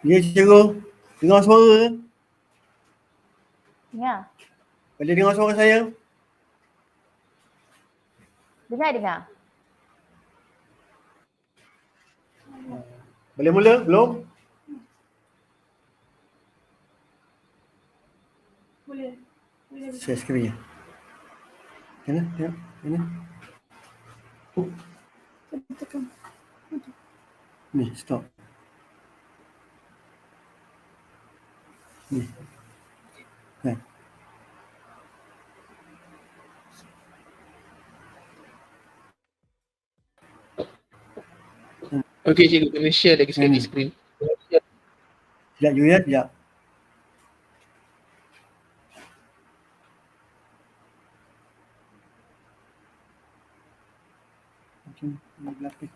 Ya, cikgu. Dengar suara? Dengar. Boleh dengar suara saya? Dengar. Boleh mula? Belum? Boleh. Share skrin. Mana? Tengok. Mana? Ni, stop. Ni. Kan? Okey cikgu, kena share lagi sekali skrin. Sekejap you ya, sekejap. Belakang.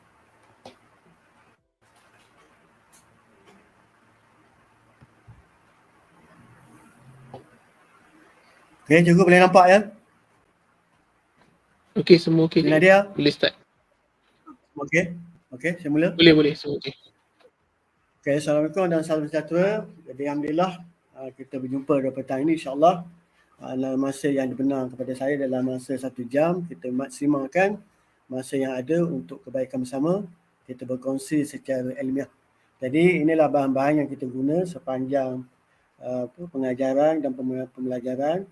Okey, cikgu boleh nampak ya? Okey, semua okey. Nadia? Boleh start. Okey. Okey, saya mula. Boleh, semua okey. Okay, Assalamualaikum dan salam sejahtera. Jadi Alhamdulillah kita berjumpa pada petang ini insyaAllah dalam masa yang dibenarkan kepada saya dalam masa 1 jam. Kita maksimalkan masa yang ada untuk kebaikan bersama. Kita berkongsi secara ilmiah. Jadi inilah bahan-bahan yang kita guna sepanjang pengajaran dan pembelajaran.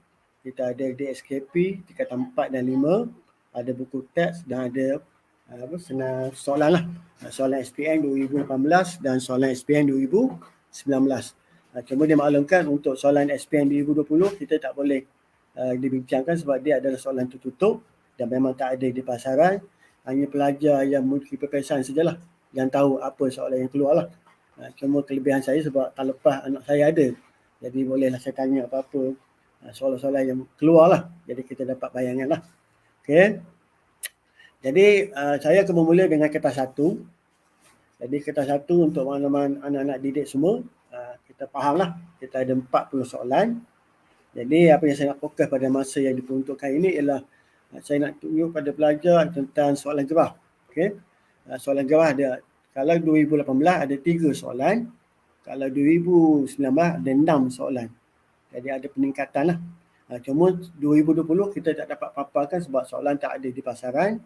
Kita ada DSKP tingkatan 4 dan 5. Ada buku teks dan ada senang soalan lah. Soalan SPM 2018 dan soalan SPM 2019. Cuma dia maklumkan untuk soalan SPM 2020 kita tak boleh dibincangkan sebab dia adalah soalan tertutup dan memang tak ada di pasaran. Hanya pelajar yang multi-purpose sajalah yang tahu apa soalan yang keluar lah. Cuma kelebihan saya sebab tak lepas anak saya ada. Jadi bolehlah saya tanya apa-apa soalan-soalan yang keluar lah. Jadi kita dapat bayangan lah. Okay. Jadi saya akan bermula dengan kertas 1. Jadi kertas 1 untuk makluman anak-anak didik semua, kita fahamlah kita ada 40 soalan. Jadi apa yang saya nak fokus pada masa yang diperuntukkan ini ialah saya nak tunjuk pada pelajar tentang soalan gerah. Okey. Soalan gerah ada, kalau 2018 ada 3 soalan, kalau 2019 ada 6 soalan. Jadi ada peningkatan lah. Cuma 2020 kita tak dapat paparkan sebab soalan tak ada di pasaran.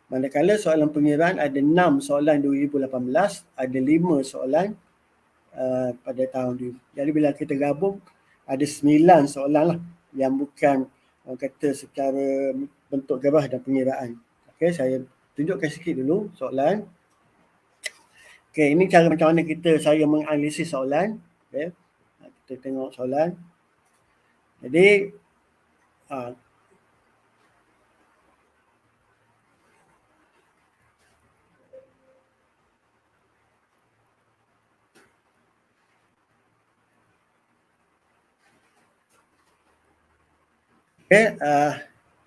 Manakala soalan pengiraan ada 6 soalan 2018, ada 5 soalan pada tahun 2000. Jadi bila kita gabung ada 9 soalan lah yang bukan orang kata secara bentuk gerah dan pengiraan. Okey, saya tunjukkan sikit dulu soalan. Okey, ini cara macam mana saya menganalisis soalan. Okey. Kita tengok soalan. Jadi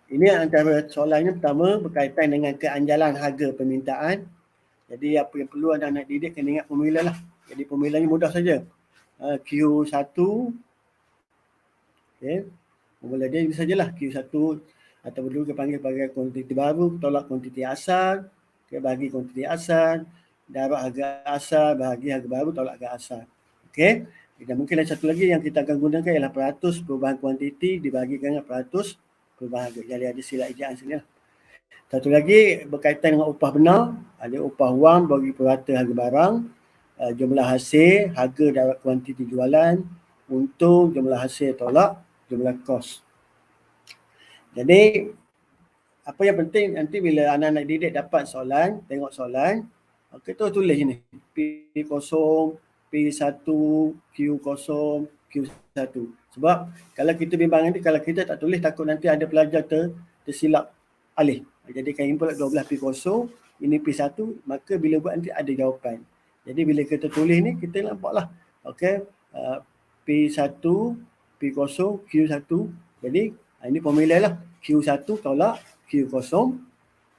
ini antara soalannya pertama berkaitan dengan keanjalan harga permintaan. Jadi apa yang perlu anak-anak didik kena ingat formula lah. Jadi formulanya mudah saja. Q1, okay. Formula dia ini sajalah. Q1 atau dulu kita panggil sebagai kuantiti baru tolak kuantiti asal. Okay, bagi kuantiti asal, darab harga asal, bahagi harga baru tolak harga asal. Okay. Dan mungkin ada satu lagi yang kita akan gunakan ialah peratus perubahan kuantiti dibagikan dengan peratus perubahan harga. Jadi ada sila ejaan sini lah. Satu lagi berkaitan dengan upah benar. Ada upah wang bagi purata harga barang, jumlah hasil, harga darab kuantiti jualan, untung, jumlah hasil tolak, jumlah kos. Jadi apa yang penting nanti bila anak-anak didik dapat soalan, tengok soalan, kita tulis ni P0, P1, Q0, Q1. Sebab kalau kita bimbang nanti, kalau kita tak tulis takut nanti ada pelajar tersilap alih. Jadi kan ini pula 12 P0, ini P1, maka bila buat nanti ada jawapan. Jadi bila kita tulis ni kita nampaklah. Okey, P1, P0, Q1. Jadi ini formula lah. Q1 tolak Q0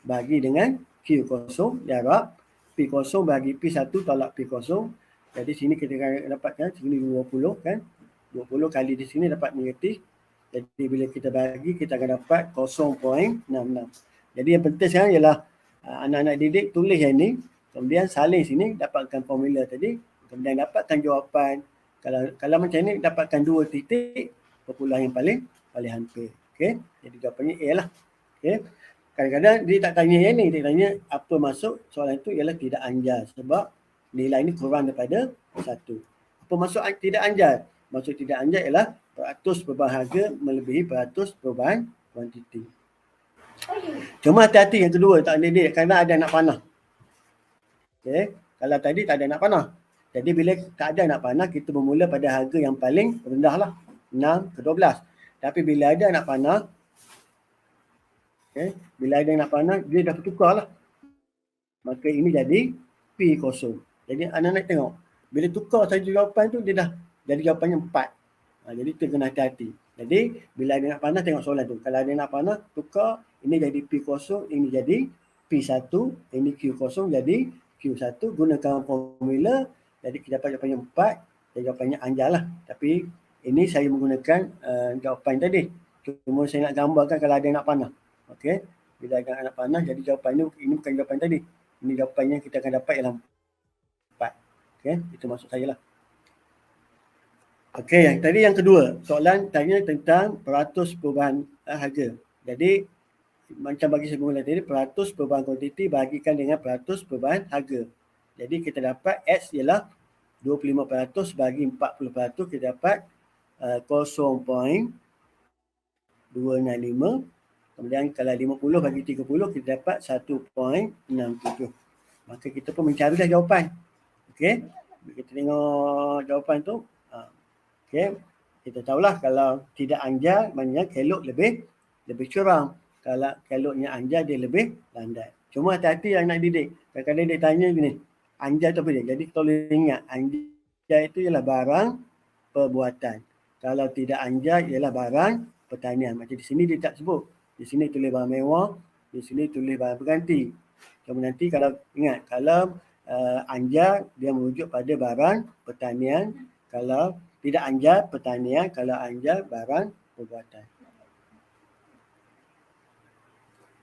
bagi dengan Q0 darab P0 bagi P1 tolak P0. Jadi sini kita akan dapatkan sini 20 kan. 20 kali di sini dapat negatif. Jadi bila kita bagi kita akan dapat 0.66. Jadi yang penting sekarang ialah anak-anak didik tulis yang ni. Kemudian salin sini, dapatkan formula tadi. Kemudian dapatkan jawapan. Kalau macam ni, dapatkan 2 titik perpuluhan yang paling hampir. Okay. Jadi jawapannya A lah. Okay. Kadang-kadang dia tak tanya yang ni. Dia tanya apa maksud soalan itu ialah tidak anjar. Sebab nilai ni kurang daripada 1. Apa maksud tidak anjar? Maksud tidak anjar ialah peratus perubahan harga melebihi peratus perubahan kuantiti. Cuma hati-hati yang kedua, tak ada kerana ada anak panah. Okay. Kalau tadi tak ada anak panah. Jadi bila tak ada anak panah, kita bermula pada harga yang paling rendah lah. 6 ke 12. Tapi bila ada anak panah, okay, bila ada anak panah, dia dah bertukar lah. Maka ini jadi P0. Jadi anak-anak tengok. Bila tukar saja jawapan tu, dia dah jadi jawapannya 4. Jadi kita kena hati-hati. Jadi bila ada anak panah, tengok soalan tu. Kalau ada anak panah, tukar. Ini jadi P0, ini jadi P1, ini Q0 jadi Q1. Gunakan formula. Jadi kita dapat jawapannya 4. Jadi jawapannya anjar lah. Tapi ini saya menggunakan jawapan tadi. Cuma saya nak gambarkan kalau ada anak panah. Okey. Bila ada anak panah, jadi jawapannya ini bukan jawapan tadi. Ini jawapannya kita akan dapat ialah 4. Okey. Itu maksud saya lah. Okey, yang tadi yang kedua, soalan tanya tentang peratus perubahan harga. Jadi macam bagi formula tadi, peratus perubahan kuantiti bahagikan dengan peratus perubahan harga. Jadi kita dapat X ialah 25% bagi 40%, kita dapat 0.265. Kemudian kalau 50 bagi 30, kita dapat 1.67. Maka kita pun mencari dah jawapan. Okey, kita tengok jawapan tu. Okay. Kita tahulah kalau tidak anjar, maknanya kelok lebih curang. Kalau keloknya anjar, dia lebih landai. Cuma hati-hati yang nak didik. Kadang-kadang dia tanya gini, anjar tu apa dia? Jadi tolong ingat, anjar itu ialah barang perbuatan. Kalau tidak anjar, ialah barang pertanian. Macam di sini dia tak sebut. Di sini tulis barang mewah, di sini tulis barang berganti. Cuma nanti kalau ingat, kalau anjar, dia merujuk pada barang pertanian. Kalau tidak anjar pertanian, kalau anjar barang perbuatan.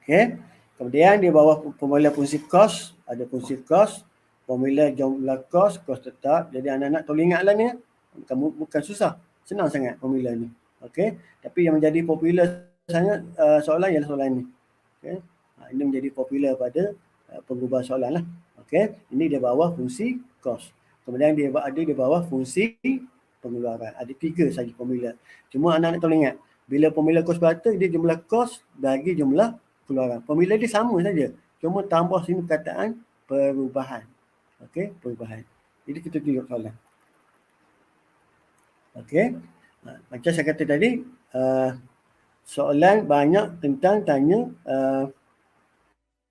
Okey. Kemudian di bawah formula fungsi kos, ada fungsi kos, formula jumlah kos tetap. Jadi anak-anak tolong ingatlah ni. Bukan susah. Senang sangat formula ni. Okey. Tapi yang menjadi popular sangat soalan ialah soalan ni. Okey. Ini menjadi popular pada pengubah soalan lah. Okey. Ini di bawah fungsi kos. Kemudian dia ada di bawah fungsi pengeluaran. Ada 3 saja formula. Cuma anak-anak tolong ingat, bila formula kos berata, dia jumlah kos bagi jumlah keluaran. Formula dia sama saja. Cuma tambah sini perkataan perubahan. Okey, perubahan. Jadi kita tunjuk soalan. Okey. Macam saya kata tadi, soalan banyak tentang tanya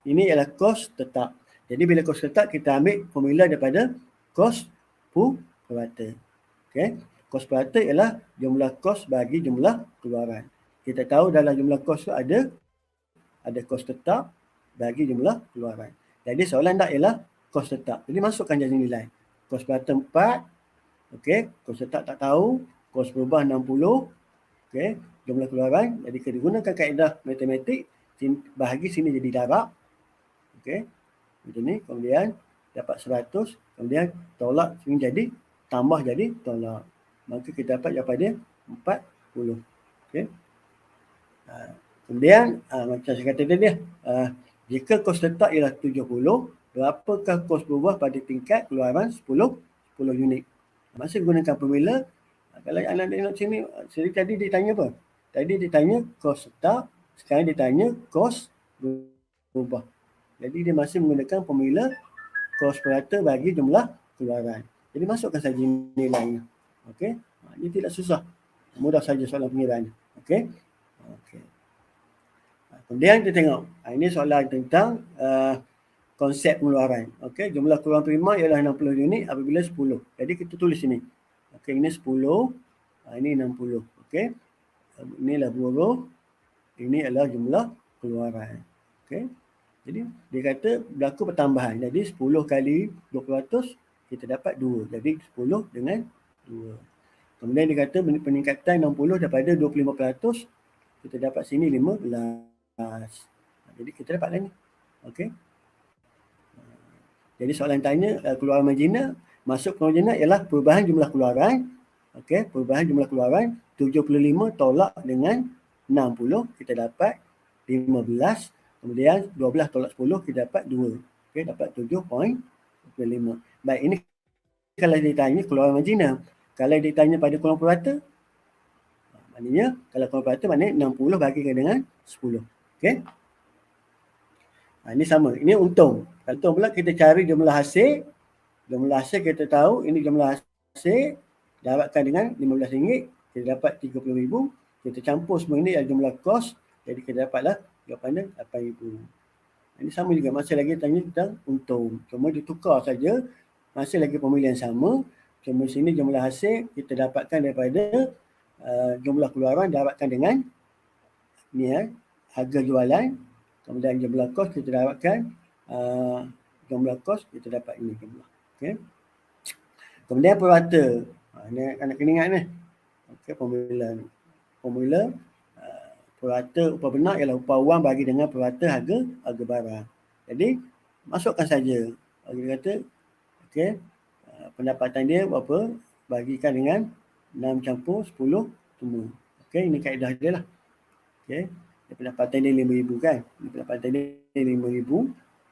ini ialah kos tetap. Jadi bila kos tetap, kita ambil formula daripada kos purata. Okay. Kos purata ialah jumlah kos bagi jumlah keluaran. Kita tahu dalam jumlah kos tu ada kos tetap bagi jumlah keluaran. Jadi soalan tak ialah kos tetap. Jadi masukkan jadi nilai. Kos purata 4. Okey, kos tetap tak tahu. Kos berubah 60. Okey, jumlah keluaran. Jadi kita gunakan kaedah matematik, bahagi sini jadi darab. Okey. Macam ni, kemudian dapat 100, kemudian tolak sini jadi tambah jadi tolak. Maka kita dapat jawapan dia 40. Okey. Kemudian macam saya kata tadi, jika kos tetap ialah 70, berapakah kos berubah pada tingkat keluaran 10 unit? Masa gunakan formula, kalau anak tengok sini, tadi dia tanya apa? Tadi dia tanya kos tetap, sekarang dia tanya kos berubah. Jadi dia masih menggunakan formula kos purata bagi jumlah keluaran. Jadi masukkan saja nilainya. Okey. Ini tidak susah. Mudah saja soalan pengiraan. Okey. Okey. Kemudian kita tengok. Ini soalan tentang konsep pengeluaran. Okey, jumlah keluaran prima ialah 60 unit apabila 10. Jadi kita tulis sini. Okey, ini 10. Ini 60. Okey. Inilah buruh. Ini adalah jumlah keluaran. Okey. Jadi dia kata berlaku pertambahan. Jadi 10 kali 20%, kita dapat 2. Jadi 10 dengan 2. Kemudian dia kata peningkatan 60 daripada 25%, kita dapat sini 15. Jadi kita dapatlah ni. Okey. Jadi soalan tanya keluaran marginal, masuk keluaran marginal ialah perubahan jumlah keluaran. Okey, perubahan jumlah keluaran 75 tolak dengan 60 kita dapat 15. Kemudian 12 tolak 10 kita dapat 2. Okey, dapat 7.25. Baik, ini kalau ditanya keluaran marginal. Kalau ditanya pada keluaran purata, maknanya kalau keluaran purata maknanya 60 bahagikan dengan 10. Okey. Ini sama. Ini untung. Kalau untung pula kita cari jumlah hasil. Jumlah hasil kita tahu ini jumlah hasil dapatkan dengan RM15. Kita dapat RM30,000. Kita campur semua ini adalah jumlah kos. Jadi kita dapatlah jawapannya RM8,000. Ini sama juga. Masih lagi tanya tentang untung. Cuma ditukar saja. Masih lagi pemilihan sama. Cuma sini jumlah hasil kita dapatkan daripada jumlah keluaran dapatkan dengan ni harga jualan. Kemudian jumlah kos kita dapatkan jumlah kos kita dapat ini jumlah. Okey. Kemudian purata. Ini anak kena ingat ni. Okey, formula purata upah benar ialah upah wang bagi dengan purata harga barang. Jadi masukkan saja. Dia kata okey, pendapatan dia berapa? Bagikan dengan 6 campur 10 semua. Okey, ini kaedah dia lah. Okey. Pendapatan dia RM5,000 kan. Pendapatan dia RM5,000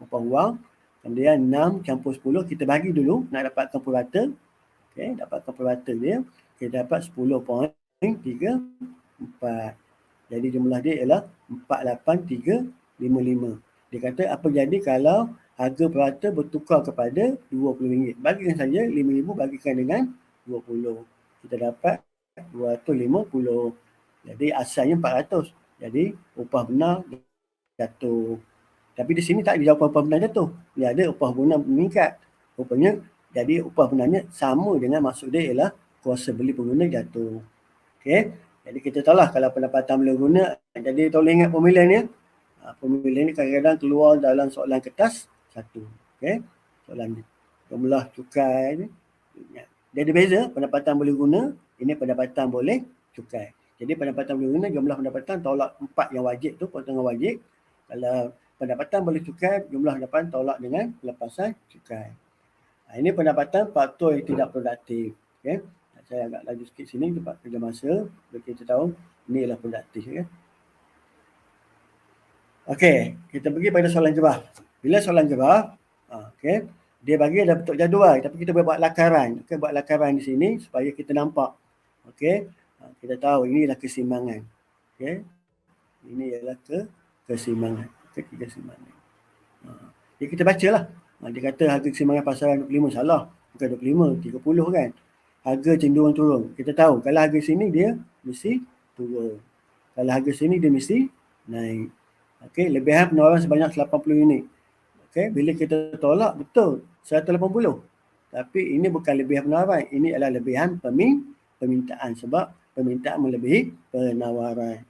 upah wang. Kemudian 6 campur 10 kita bagi dulu nak dapatkan purata. Okey, dapatkan purata dia. Kita dapat 10.34. Jadi jumlah dia ialah 48355. Dia kata apa jadi kalau harga purata bertukar kepada RM20. Bagikan saja RM5,000 bagikan dengan 20. Kita dapat 250. Jadi asalnya 400. Jadi upah benar jatuh. Tapi di sini tak ada jawapan upah benar jatuh. Dia ada upah benar meningkat. Rupanya jadi upah benarnya sama dengan maksud dia ialah kuasa beli pengguna jatuh. Okey. Jadi kita tahulah kalau pendapatan beli pengguna. Jadi tolong ingat formula ni. Formula ni kadang-kadang keluar dalam soalan kertas satu. Okey. Soalan ni. Jumlah cukai ni. Dia ada beza pendapatan boleh guna. Ini pendapatan boleh cukai. Jadi pendapatan boleh guna jumlah pendapatan tolak 4 yang wajib tu potongan wajib. Kalau pendapatan boleh cukai jumlah pendapatan tolak dengan pelepasan cukai. Ini pendapatan faktor yang tidak produktif. Okay. Saya agak laju sikit sini tempat kerja masa. Bagi kita tahu ini ialah produktif. Okay. Okey, kita pergi pada soalan jawab. Bila soalan jawab, okey, dia bagi ada bentuk jadual tapi kita boleh buat lakaran. Okey, buat lakaran di sini supaya kita nampak. Okey. Kita tahu ini adalah keseimbangan. Okey. Ini adalah keseimbangan. Keseimbangan. Jadi kita bacalah. Dia kata harga keseimbangan pasaran 25 salah. Bukan 25, 30 kan. Harga cenderung turun. Kita tahu kalau harga sini dia mesti turun. Kalau harga sini dia mesti naik. Okey, lebihan penawaran sebanyak 80 unit. Okey, bila kita tolak betul 180. Tapi ini bukan lebihan penawaran, ini adalah lebihan permintaan sebab permintaan melebihi penawaran.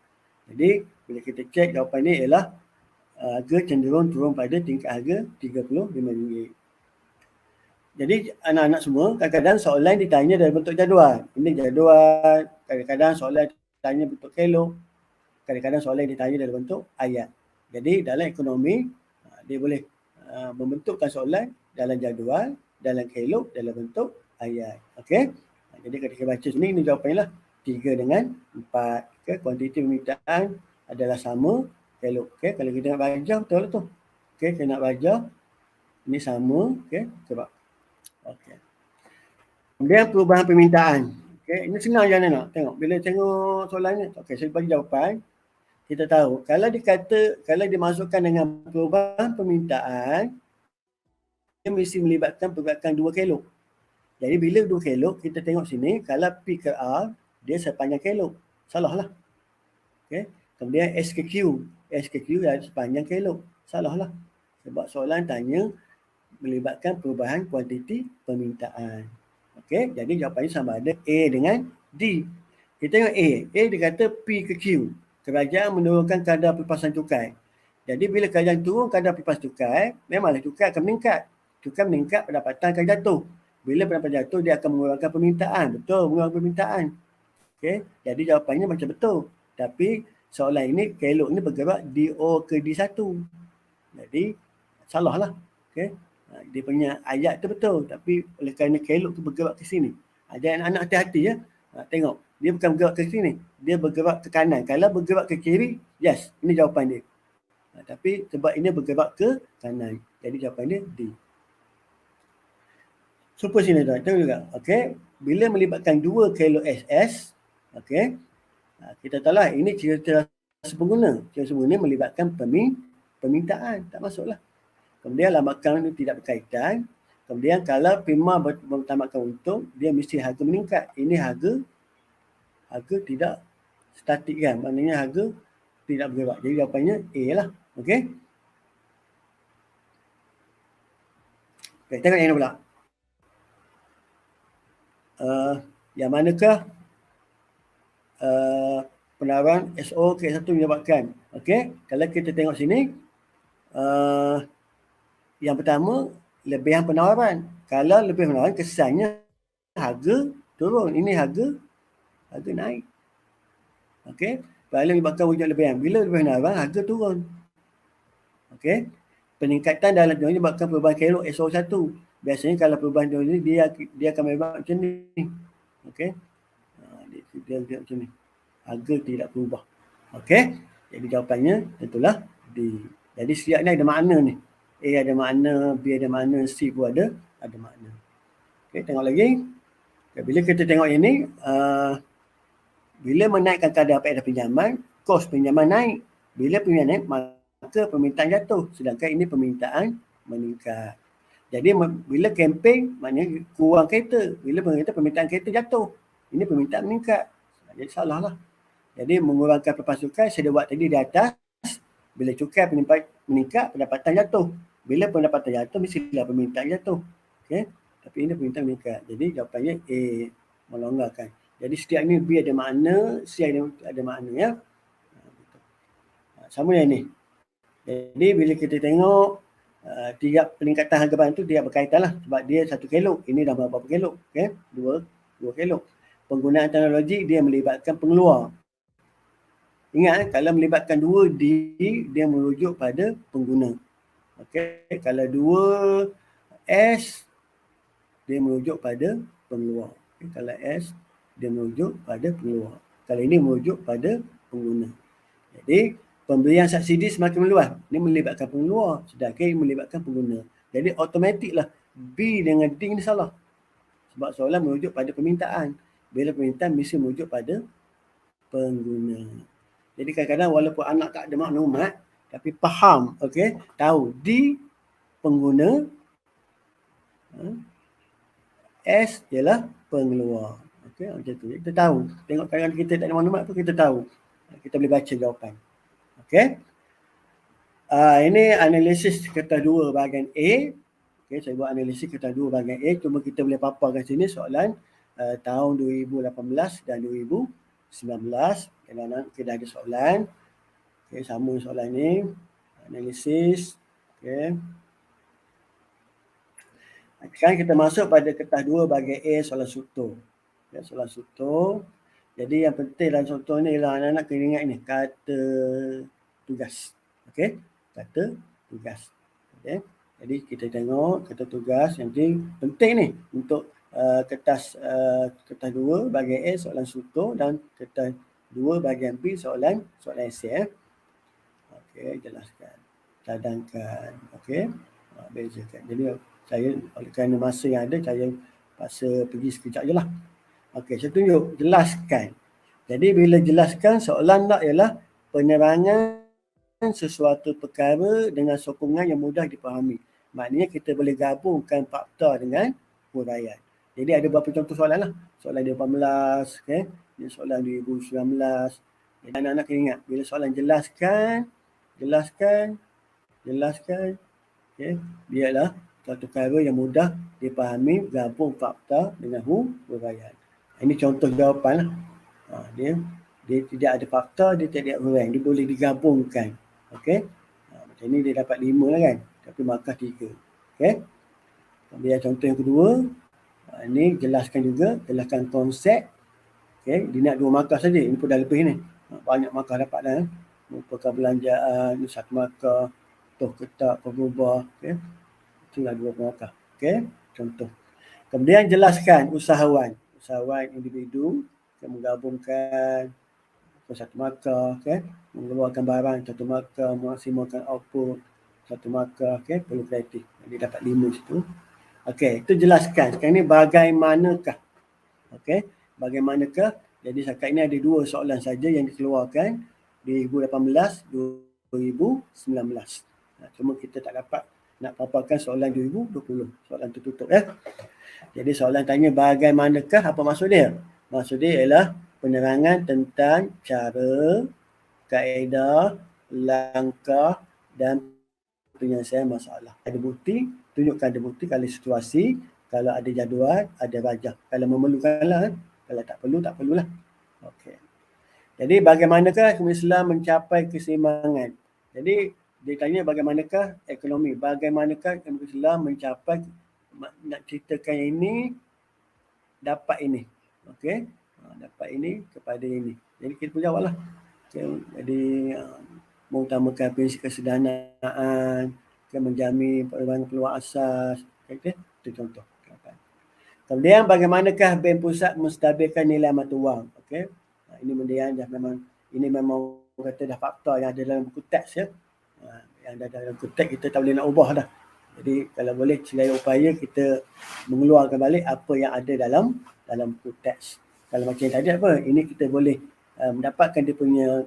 Jadi bila kita cek jawapan ini ialah harga cenderung turun pada tingkat harga RM35. Jadi anak-anak semua kadang-kadang soalan ditanya dalam bentuk jadual. Ini jadual, kadang-kadang soalan ditanya bentuk kelok, kadang-kadang soalan ditanya dalam bentuk ayat. Jadi dalam ekonomi dia boleh membentukkan soalan dalam jadual, dalam kelok, dalam bentuk ayat. Okey. Jadi ketika baca sini ini jawapannya lah 3 dengan 4. Okey, kuantiti permintaan adalah sama kelok. Okey, kalau kita nak baca betul lah tu. Okey, kita nak baca ini sama. Okey, sebab okey. Kemudian perubahan permintaan. Okey, ini senang je nak tengok. Bila tengok soalan ni, okey, saya bagi jawapan. Kita tahu kalau kalau dimasukkan dengan perubahan permintaan dia mesti melibatkan pergerakan 2 kelok. Jadi bila 2 kelok kita tengok sini kalau P ke R dia sepanjang kelok. Salah lah. Okey. Kemudian S ke Q adalah sepanjang kelok. Salah lah. Sebab soalan tanya melibatkan perubahan kuantiti permintaan. Okey, jadi jawapannya sama ada A dengan D. Kita tengok A. A dia kata P ke Q. Kerajaan menurunkan kadar pelepasan cukai. Jadi bila kerajaan turun kadar pelepasan cukai, memanglah cukai akan meningkat. Cukai meningkat, pendapatan akan jatuh. Bila pendapatan jatuh, dia akan mengurangkan permintaan. Betul, mengurangkan permintaan. Okey, jadi jawapannya macam betul. Tapi soalan ini, kelok ini bergerak DO ke D1. Jadi, salah lah. Okey, Dia punya ayat tu betul, tapi oleh kerana kelok tu bergerak ke sini. Jadi anak-anak hati-hati ya. Tengok, dia bukan bergerak ke sini, dia bergerak ke kanan. Kalau bergerak ke kiri, yes, ini jawapan dia. Tapi sebab ini bergerak ke kanan, jadi jawapan dia D. Super sini tuan, tengok juga. Okey, bila melibatkan 2 kilo SS, okey, kita tahulah ini cerita pengguna. Cerita pengguna melibatkan permintaan, tak masuklah. Kemudian lambakan itu tidak berkaitan. Kemudian kalau prima bertamatkan untung, dia mesti harga meningkat. Ini harga tidak statik kan, maknanya harga tidak bergerak. Jadi jawapannya A lah. Okey. Okay, tengok yang ini pula. Yang manakah penawaran SO K1 menyebabkan? Okey, kalau kita tengok sini, yang pertama, lebihan penawaran. Kalau lebih penawaran, kesannya harga turun. Ini harga naik. Okey, kalau menyebabkan wujud lebihan. Bila lebih penawaran, harga turun. Okey, peningkatan dalam dunia menyebabkan perubahan kelok SO1. Biasanya kalau perubahan dunia ni, dia akan menyebabkan macam ni. Okey, dia macam ni. Harga tidak berubah. Okey, jadi jawapannya tentulah D. Jadi siap ni ada makna ni. A ada makna, B ada makna, C pun ada makna. Okey, tengok lagi. Okay, bila kita tengok ini, bila menaikkan kadar faedah pinjaman, kos pinjaman naik. Bila pinjaman naik, maka permintaan jatuh. Sedangkan ini permintaan meningkat. Jadi bila kempen, maknanya kurang kereta. Bila permintaan kereta jatuh. Ini permintaan meningkat. Jadi salah lah. Jadi mengurangkan perpasukan, saya dah buat tadi di atas. Bila cukai meningkat, pendapatan jatuh. Bila pendapatan jatuh, mestilah permintaan jatuh. Okay? Tapi ini permintaan meningkat. Jadi jawapannya A, melonggarkan. Jadi setiap ni B ada makna, C ada makna ya. Sama yang ni. Jadi bila kita tengok tiap peningkatan harga barang tu dia berkaitan lah. Sebab dia 1 kilo. Ini dah berapa kilo? Okay? 2 kilo. Penggunaan teknologi dia melibatkan pengeluar. Ingat kalau melibatkan 2D, dia merujuk pada pengguna. Okey, kalau 2S, dia merujuk pada pengeluar. Okay, kalau S, dia merujuk pada pengeluar. Kalau ini merujuk pada pengguna. Jadi, pemberian subsidi semakin meluas. Ini melibatkan pengeluar, sedangkan ini melibatkan pengguna. Jadi, automatiklah B dengan D ni salah. Sebab soalan merujuk pada permintaan. Bila permintaan, mesti merujuk pada pengguna. Jadi kadang-kadang walaupun anak tak ada maklumat, tapi faham, okey, tahu D pengguna, S ialah pengeluar. Okey, macam tu. Kita tahu. Tengok kadang kita tak ada maklumat pun kita tahu. Kita boleh baca jawapan. Okey. Ini analisis kertas 2 bahagian A. Okey, saya buat analisis kertas 2 bahagian A. Cuma kita boleh paparkan sini soalan tahun 2018 dan 2019. Kadang-kadang kita ada soalan. Okay, sama soalan ni. Analisis. Okay. Sekarang kita masuk pada kertas 2 bahagian A, soalan struktur. Okay, soalan struktur. Jadi yang penting dalam struktur ni ialah anak-anak kena ingat ni. Kata tugas. Okay. Kata tugas. Okay. Jadi kita tengok kata tugas yang penting ni untuk kertas 2 bahagian A soalan struktur dan kertas 2 bahagian B soalan esei. Okey, jelaskan. Cadangkan. Okey. Bezakan. Jadi saya oleh kerana masa yang ada, saya paksa pergi sekejap je lah. Okey, saya tunjuk. Jelaskan. Jadi bila jelaskan, soalan tak ialah penerangan sesuatu perkara dengan sokongan yang mudah dipahami. Maknanya kita boleh gabungkan fakta dengan huraian. Jadi ada beberapa contoh soalan lah. Soalan 2018, okay? Soalan 2019. Jadi anak-anak kena ingat, bila soalan jelaskan, okay? Dia adalah suatu perkara yang mudah dipahami, gabung fakta dengan huraian. Ini contoh jawapan lah. Dia tidak ada fakta, dia tidak ada huraian. Dia boleh digabungkan. Okay? Macam ni dia dapat 5 lah kan. Tapi markah 3. Okay? Kemudian contoh yang kedua. Ini jelaskan juga. Jelaskan konsep. Okay? Dia nak 2 markah saja. Ini pun dah lebih ni. Banyak markah dapat dah. Merupakan belanjaan. 1 markah. Toh ketak, berubah. Okay? Itulah dua pemarkah. Okey, contoh. Kemudian jelaskan usahawan. Usahawan individu yang menggabungkan satu markah, okay? Mengeluarkan barang satu markah, memaksimalkan output satu markah, okay? Perlu kreatif. Jadi dapat 5 situ. Okey, itu jelaskan. Sekarang ni bagaimanakah? Okey, bagaimanakah? Jadi setakat ini ada 2 soalan saja yang dikeluarkan 2018, 2019. Cuma kita tak dapat nak paparkan soalan 2020. Soalan tertutup ya. Jadi soalan tanya bagaimanakah, apa maksud dia? Maksud dia ialah penerangan tentang cara, kaedah, langkah dan penyelesaian masalah. Ada bukti, tunjukkan ada bukti. Kalau situasi, kalau ada jadual, ada rajah. Kalau memerlukanlah, kalau tak perlu, tak perlulah. Okey. Jadi bagaimanakah Islam mencapai keseimbangan? Jadi dia tanya bagaimanakah ekonomi, bagaimanakah Islam mencapai, nak ceritakan ini, dapat ini. Okey. Dapat ini kepada ini. Jadi kita pun jawablah. Okay. Jadi mengutamakan prinsip kesederhanaan, menjamin peluang asas. Okay. Itu contoh. Kemudian bagaimanakah Bank Pusat menstabilkan nilai mata wang? Okey. Ini benda yang dah memang kata dah fakta yang ada dalam buku teks ya. Yang ada dalam buku teks kita tak boleh nak ubah dah. Jadi kalau boleh selaya upaya kita mengeluarkan balik apa yang ada dalam buku teks. Kalau macam yang tadi apa, ini kita boleh mendapatkan dia punya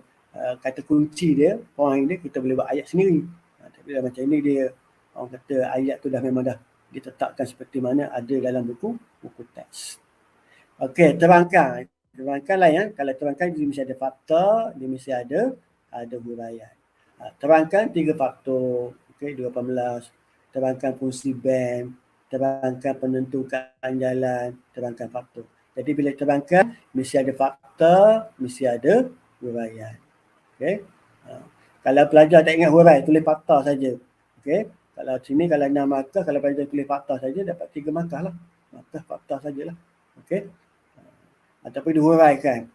kata kunci dia, point dia, kita boleh buat ayat sendiri. Tapi macam ini dia, orang kata ayat tu dah memang dah ditetapkan seperti mana ada dalam buku teks. Okey, terangkan lah ya. Kalau terangkan dia mesti ada fakta, dia mesti ada huraian. Terangkan 3 faktor. Okey, 2018. Terangkan fungsi bank, terangkan penentukan jalan, terangkan faktor. Jadi bila terangkan, mesti ada fakta, mesti ada huraian. Okey. Kalau pelajar tak ingat hurai, tulis fakta saja. Okey. Kalau sini kalau 6 markah, kalau pelajar tulis fakta saja dapat 3 markah lah. Markah fakta sajalah. Okey. Ataupun dihuraikan.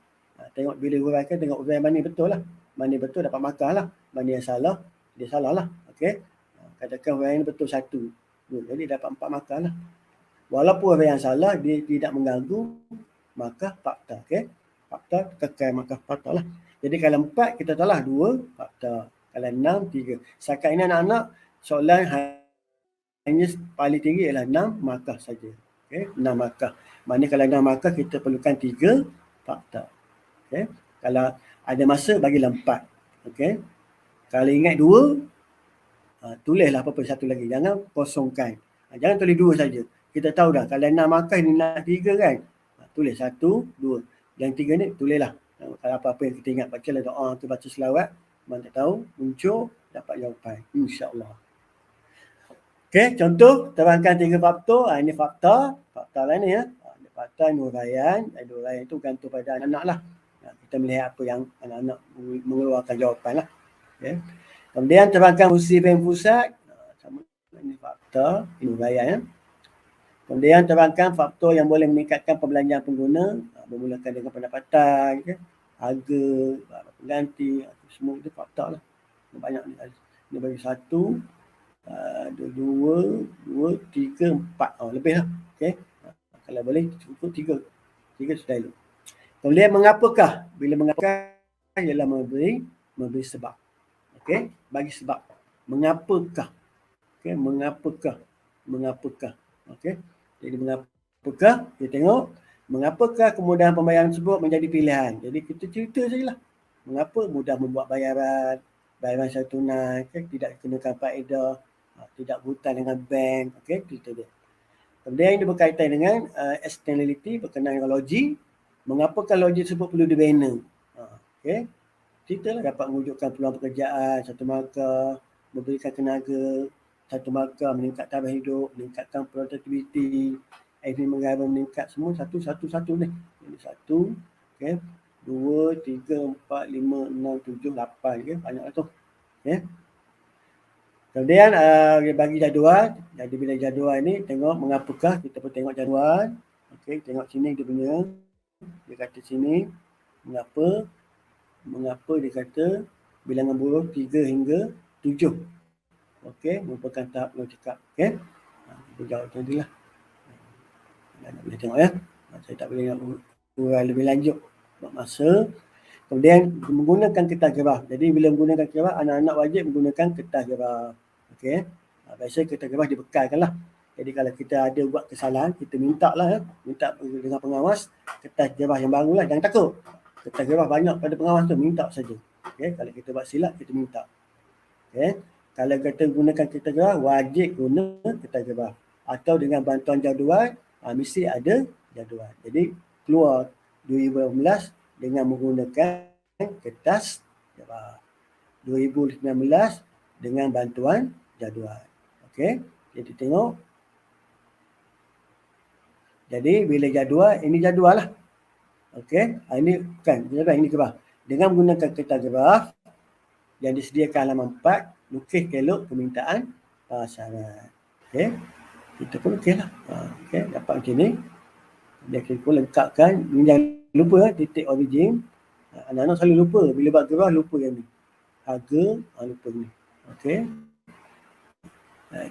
Tengok bila huraikan, tengok hurai mana betul lah. Mana betul dapat markah lah. Mana yang salah, dia salah lah. Okey. Katakan hurai ini betul 1. Jadi dapat 4 markah lah. Walaupun hurai yang salah, dia tidak mengganggu markah fakta. Okey. Fakta kekal markah fakta lah. Jadi kalau 4 kita tahu lah 2 fakta. Kalau 6, 3. Setakat ini anak-anak soalan hanya paling tinggi ialah 6 markah saja. Okey, 6 markah. Maknanya kalau 6 markah kita perlukan 3 fakta. Okey. Kalau ada masa bagilah 4. Okey. Kalau ingat 2, tulislah apa-apa satu lagi. Jangan kosongkan. Jangan tulis 2 saja. Kita tahu dah kalau 6 markah ni nak 3 kan. Tulis 1, 2. Yang 3 ni tulislah. Kalau apa-apa yang kita ingat, bacalah doa, tu baca selawat, mana tak tahu, muncul, dapat jawapan. InsyaAllah. Okey, contoh, terangkan 3 faktor. Ini fakta lah ni ya. Ada fakta, ini huraian. Ada huraian itu gantung pada anak-anak lah. Kita melihat apa yang anak-anak mengeluarkan jawapan lah. Okay. Kemudian terangkan fungsi bank pusat. Sama, ini fakta, ini huraian ya. Kemudian terangkan faktor yang boleh meningkatkan perbelanjaan pengguna. Bermulakan dengan pendapatan, okay. Harga, pengganti, semua itu fakta lah. Banyak ni. Ini bagi 1, 2, 3, 4. Lebih lah. Okay. Kalau boleh cukup 3. 3 sudah elok. Kemudian mengapakah? Bila mengapakah ialah memberi sebab. Okay. Bagi sebab. Mengapakah? Okay. Mengapakah? Okay. Jadi mengapakah? Kita tengok. Mengapakah kemudahan pembayaran tersebut menjadi pilihan? Jadi kita cerita sajalah. Mengapa mudah membuat bayaran secara tunai, okay? Tidak kenakan faedah, tidak hutang dengan bank, okey, cerita dia. Kemudian ini berkaitan dengan externality, berkenaan dengan logik. Mengapakah logik tersebut perlu dibina? Okey. Ceritalah dapat mewujudkan peluang pekerjaan, satu markah, memberikan tenaga, satu markah, meningkat taraf hidup, meningkatkan produktiviti, ekonomi negara meningkat, semua satu ni. Jadi 1, okey, 2, 3, 4, 5, 6, 7, 8, okey, banyaklah tu. Okey. Kemudian bagi jadual. Jadi bila jadual ni tengok mengapakah, kita pun tengok jadual. Okey, tengok sini dia punya. Dia kata sini mengapa dia kata bilangan buruh 3 hingga 7. Okey, merupakan tahap yang cekap. Okey. Kita jawab tadi lah. Nak boleh tengok ya. Saya tak boleh nak urai lebih lanjut buat masa. Kemudian menggunakan kertas gerah. Jadi bila menggunakan gerah, anak-anak wajib menggunakan kertas gerah. Okey. Biasa kertas gerah dibekalkan lah. Jadi kalau kita ada buat kesalahan, kita minta lah ya. Minta dengan pengawas kertas gerah yang baru lah. Jangan takut. Kertas gerah banyak pada pengawas tu, minta saja. Okey. Kalau kita buat silap, kita minta. Okey. Kalau kita gunakan kertas gerah, wajib guna kertas gerah. Atau dengan bantuan jadual, mesti ada jadual. Jadi keluar 2018 dengan menggunakan kertas gerah. 2019 dengan bantuan jadual. Okey. Jadi tengok. Jadi bila jadual, ini jadual lah. Okey. Ini bukan jadual, ini gerah. Dengan menggunakan kertas gerah yang disediakan halaman 4, lukis kelok permintaan pasaran. Okey. Kita pun lukis lah. Okey. Dapat macam ni. Dia kita pun lengkapkan. Jangan lupa titik origin. Anak-anak selalu lupa. Bila buat gerah, lupa yang ni. Harga, lupa ni. Okey.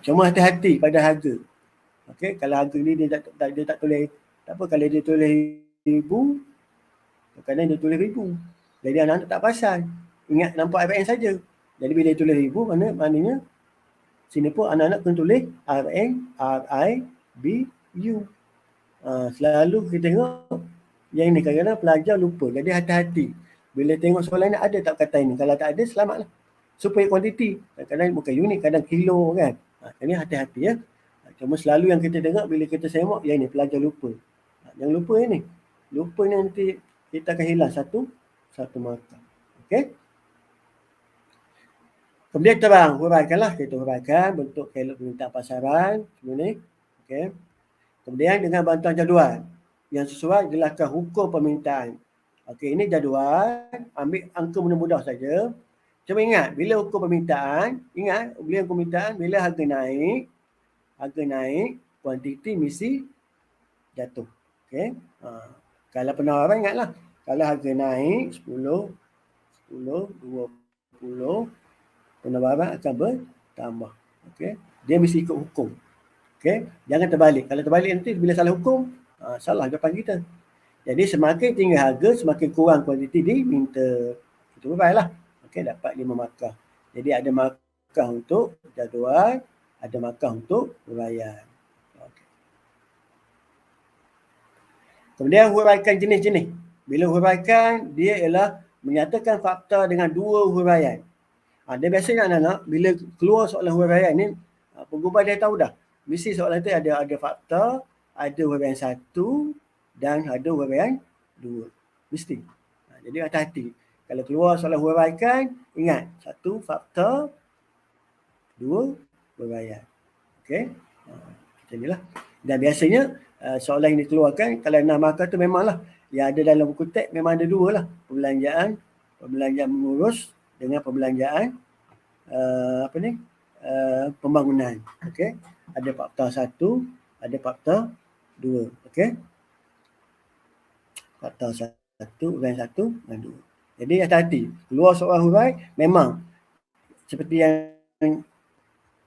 Cuma hati-hati pada harga. Okey. Kalau harga ni dia tak tulis. Tak apa kalau dia tulis 1,000. Kadang-kadang dia tulis 1,000. Jadi anak-anak tak perasan. Ingat nampak RN saja. Jadi bila dia tulis 1,000, maknanya sini pun anak-anak kena tulis RN, RIBU. Selalu kita tengok yang ini kadang-kadang pelajar lupa. Jadi hati-hati. Bila tengok soalan ni ada tak kata ini. Kalau tak ada, selamatlah. Supaya kuantiti. Kadang-kadang bukan unit, kadang kilo kan. Ini hati-hati ya. Cuma selalu yang kita tengok bila kita semak, yang ini pelajar lupa. Jangan lupa ini. Lupa ni nanti kita akan hilang satu markah. Okey. Kemudian terang, huraikanlah. Kita huraikan bentuk kelok permintaan pasaran. Semua ni. Okey. Kemudian dengan bantuan jadual yang sesuai, jelaskan hukum permintaan. Okey, ini jadual. Ambil angka mudah-mudah saja. Cuma ingat, bila hukum permintaan, ingat, bila hukum permintaan, bila harga naik, kuantiti mesti jatuh. Okey. Kalau penawaran ingatlah, kalau harga naik 10, 20, penawaran akan bertambah. Okey. Dia mesti ikut hukum. Okey. Jangan terbalik. Kalau terbalik nanti bila salah hukum, salah jawapan kita. Jadi semakin tinggi harga, semakin kurang kuantiti diminta. Itu baiklah. Okey, dapat 5 markah. Jadi ada markah untuk jadual, ada markah untuk huraian. Okay. Kemudian huraikan jenis-jenis. Bila huraikan, dia ialah menyatakan fakta dengan 2 huraian. Dia biasanya anak-anak, bila keluar soalan huraian ni, penggubah dia tahu dah. Mesti soalan tu ada fakta, ada huraian 1 dan ada huraian 2. Mesti. Jadi hati-hati. Kalau keluar soalan huraikan, ingat 1 fakta, 2 huraian. Okey. Macam inilah. Dan biasanya soalan yang dikeluarkan, kalau 6 markah tu memanglah yang ada dalam buku teks memang ada 2 lah. Perbelanjaan mengurus dengan perbelanjaan pembangunan. Okey. Ada fakta 1, ada fakta 2. Okey. Fakta 1, huraian 1 dan 2. Jadi hati-hati. Keluar soalan hurai memang seperti yang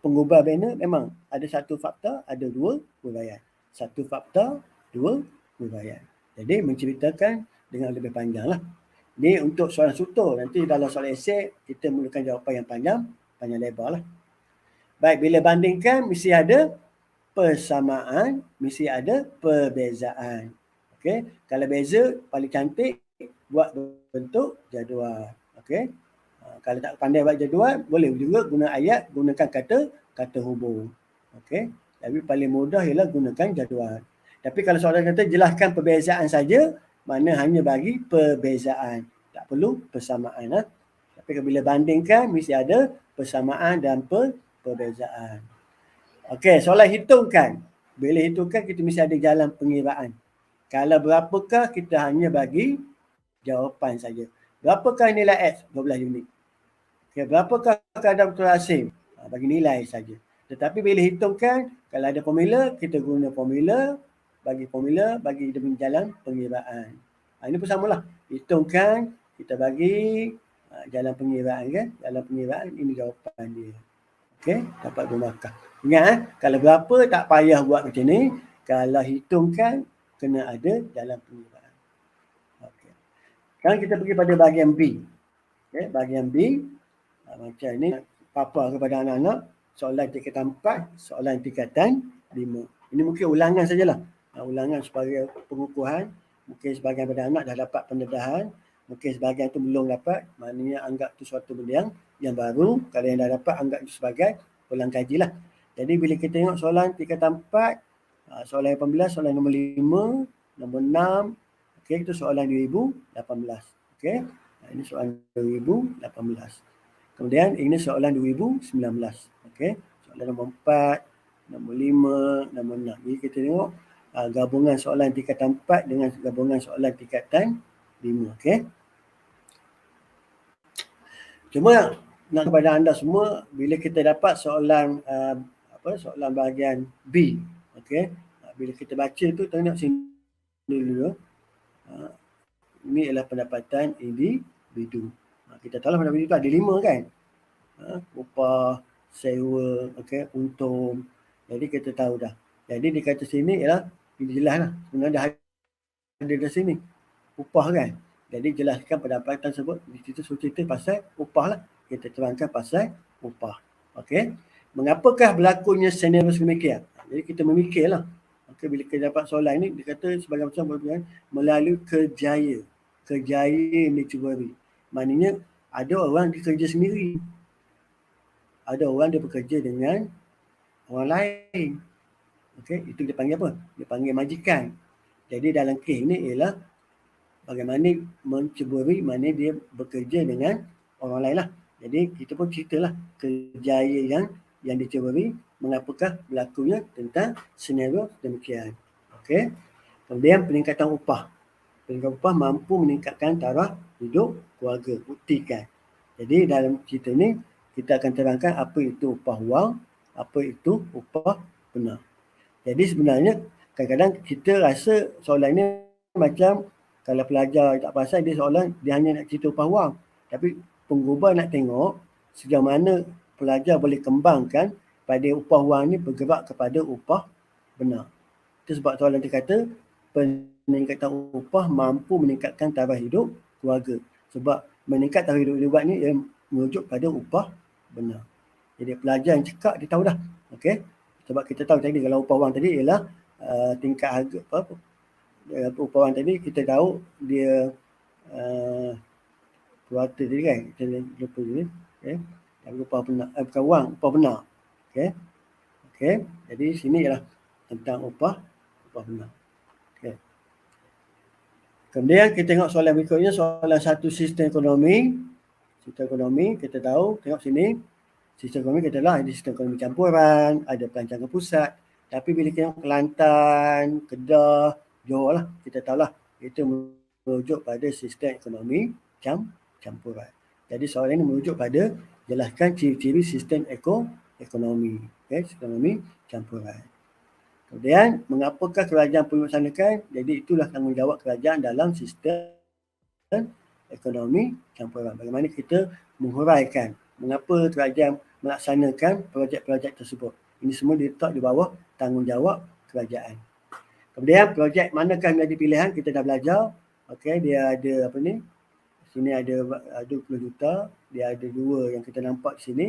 penggubah banner memang ada 1 fakta, ada 2 huraian. 1 fakta, 2 huraian. Jadi menceritakan dengan lebih panjang lah. Ini untuk soalan sutur. Nanti dalam soalan esei kita menggunakan jawapan yang panjang lebar lah. Baik, bila bandingkan mesti ada persamaan, mesti ada perbezaan. Okey, kalau beza paling cantik buat bentuk jadual. Okey. Kalau tak pandai buat jadual, boleh juga guna ayat, gunakan kata hubung. Okey. Tapi paling mudah ialah gunakan jadual. Tapi kalau soalan kata jelaskan perbezaan saja, mana hanya bagi perbezaan. Tak perlu persamaan. Tapi bila bandingkan, mesti ada persamaan dan perbezaan. Okey, soalan hitungkan. Bila hitungkan, kita mesti ada jalan pengiraan. Kalau berapakah, kita hanya bagi jawapan saja. Berapakah nilai X? 12 unit. Okay, berapakah kadar betul hasil? Bagi nilai saja. Tetapi bila hitungkan, kalau ada formula, kita guna formula, bagi demi jalan pengiraan. Ini pun samalah. Hitungkan, kita bagi jalan pengiraan kan. Jalan pengiraan, ini jawapan dia. Okey, dapat bermakah. Ingat kalau berapa tak payah buat macam ni, kalau hitungkan kena ada dalam pengiraan. Okey. Sekarang kita pergi pada bahagian B. Okey, bahagian B macam ni papa kepada anak-anak soalan tingkatan 4, soalan tingkatan 5. Ini mungkin ulangan sajalah. Ulangan sebagai pengukuhan. Mungkin sebahagian pada anak dah dapat pendedahan, mungkin sebahagian tu belum dapat, maknanya anggap tu suatu benda yang baru. Kalau yang dah dapat anggap itu sebagai ulang kajilah. Jadi bila kita tengok soalan tingkatan 4, soalan 18, soalan nombor 5, nombor 6, okey, itu soalan 2018. Okey. Ini soalan 2018. Kemudian ini soalan 2019. Okey. Soalan nombor 4, nombor 5, nombor 6. Jadi kita tengok gabungan soalan tingkatan 4 dengan gabungan soalan tingkatan 5. Okey. Cuma nak kepada anda semua, bila kita dapat soalan soalan bahagian B, okey. Bila kita baca tu tengok sini dulu. Ini adalah pendapatan individu. Kita tahu lah pendapatan individu ada 5 kan. Upah, sewa, okey, untung. Jadi kita tahu dah. Jadi di kata sini ialah jelas lah. Sebenarnya dah ada di sini. Upah kan. Jadi jelaskan pendapatan tersebut. Di situ cerita pasal upah lah. Kita terangkan pasal upah. Okey. Mengapakah berlakunya senario sedemikian? Jadi kita memikirlah. Okey, bila kita dapat soalan ni, dia kata sebagai macam melalui kerjaya. Kerjaya yang dicuburi. Maknanya ada orang dia kerja sendiri. Ada orang dia bekerja dengan orang lain. Okey, itu dia panggil apa? Dia panggil majikan. Jadi dalam kes ini ialah bagaimana mencuburi, mana dia bekerja dengan orang lain lah. Jadi kita pun ceritalah kerjaya yang dicuburi, mengapakah berlakunya tentang senario demikian. Okey. Kemudian peningkatan upah. Peningkatan upah mampu meningkatkan taraf hidup keluarga. Buktikan. Jadi dalam cerita ni kita akan terangkan apa itu upah wang, apa itu upah benar. Jadi sebenarnya kadang-kadang kita rasa soalan ni macam kalau pelajar tak pasal dia soalan dia hanya nak cerita upah wang. Tapi penggubah nak tengok sejauh mana pelajar boleh kembangkan pada upah wang ni bergerak kepada upah benar. Itu sebab soalan dia kata peningkatan upah mampu meningkatkan taraf hidup keluarga. Sebab meningkat taraf hidup keluarga ni ia merujuk pada upah benar. Jadi pelajar yang cekak dia tahu dah. Okey. Sebab kita tahu tadi kalau upah wang tadi ialah tingkat harga upah wang tadi kita tahu dia kuartal tadi kan. Kita lupa tadi. Okey. Tapi upah benar bukan wang, upah benar. Okey. Okey. Jadi sini ialah tentang upah benar. Okey. Kemudian kita tengok soalan berikutnya, soalan satu sistem ekonomi. Sistem ekonomi kita tahu, tengok sini. Sistem ekonomi kita tahu ada sistem ekonomi campuran, ada pelancongan pusat. Tapi bila kita tengok Kelantan, Kedah, Johor lah, kita tahulah itu merujuk pada sistem ekonomi campuran. Jadi soalan ini merujuk pada jelaskan ciri-ciri sistem ekonomi. Okay, ekonomi campuran. Kemudian, mengapakah kerajaan perlu melaksanakan? Jadi itulah tanggungjawab kerajaan dalam sistem ekonomi campuran. Bagaimana kita menghuraikan mengapa kerajaan melaksanakan projek-projek tersebut. Ini semua diletak di bawah tanggungjawab kerajaan. Kemudian projek manakah menjadi pilihan? Kita dah belajar. Okey, dia ada apa ni? Sini ada 20 juta, dia ada 2 yang kita nampak di sini.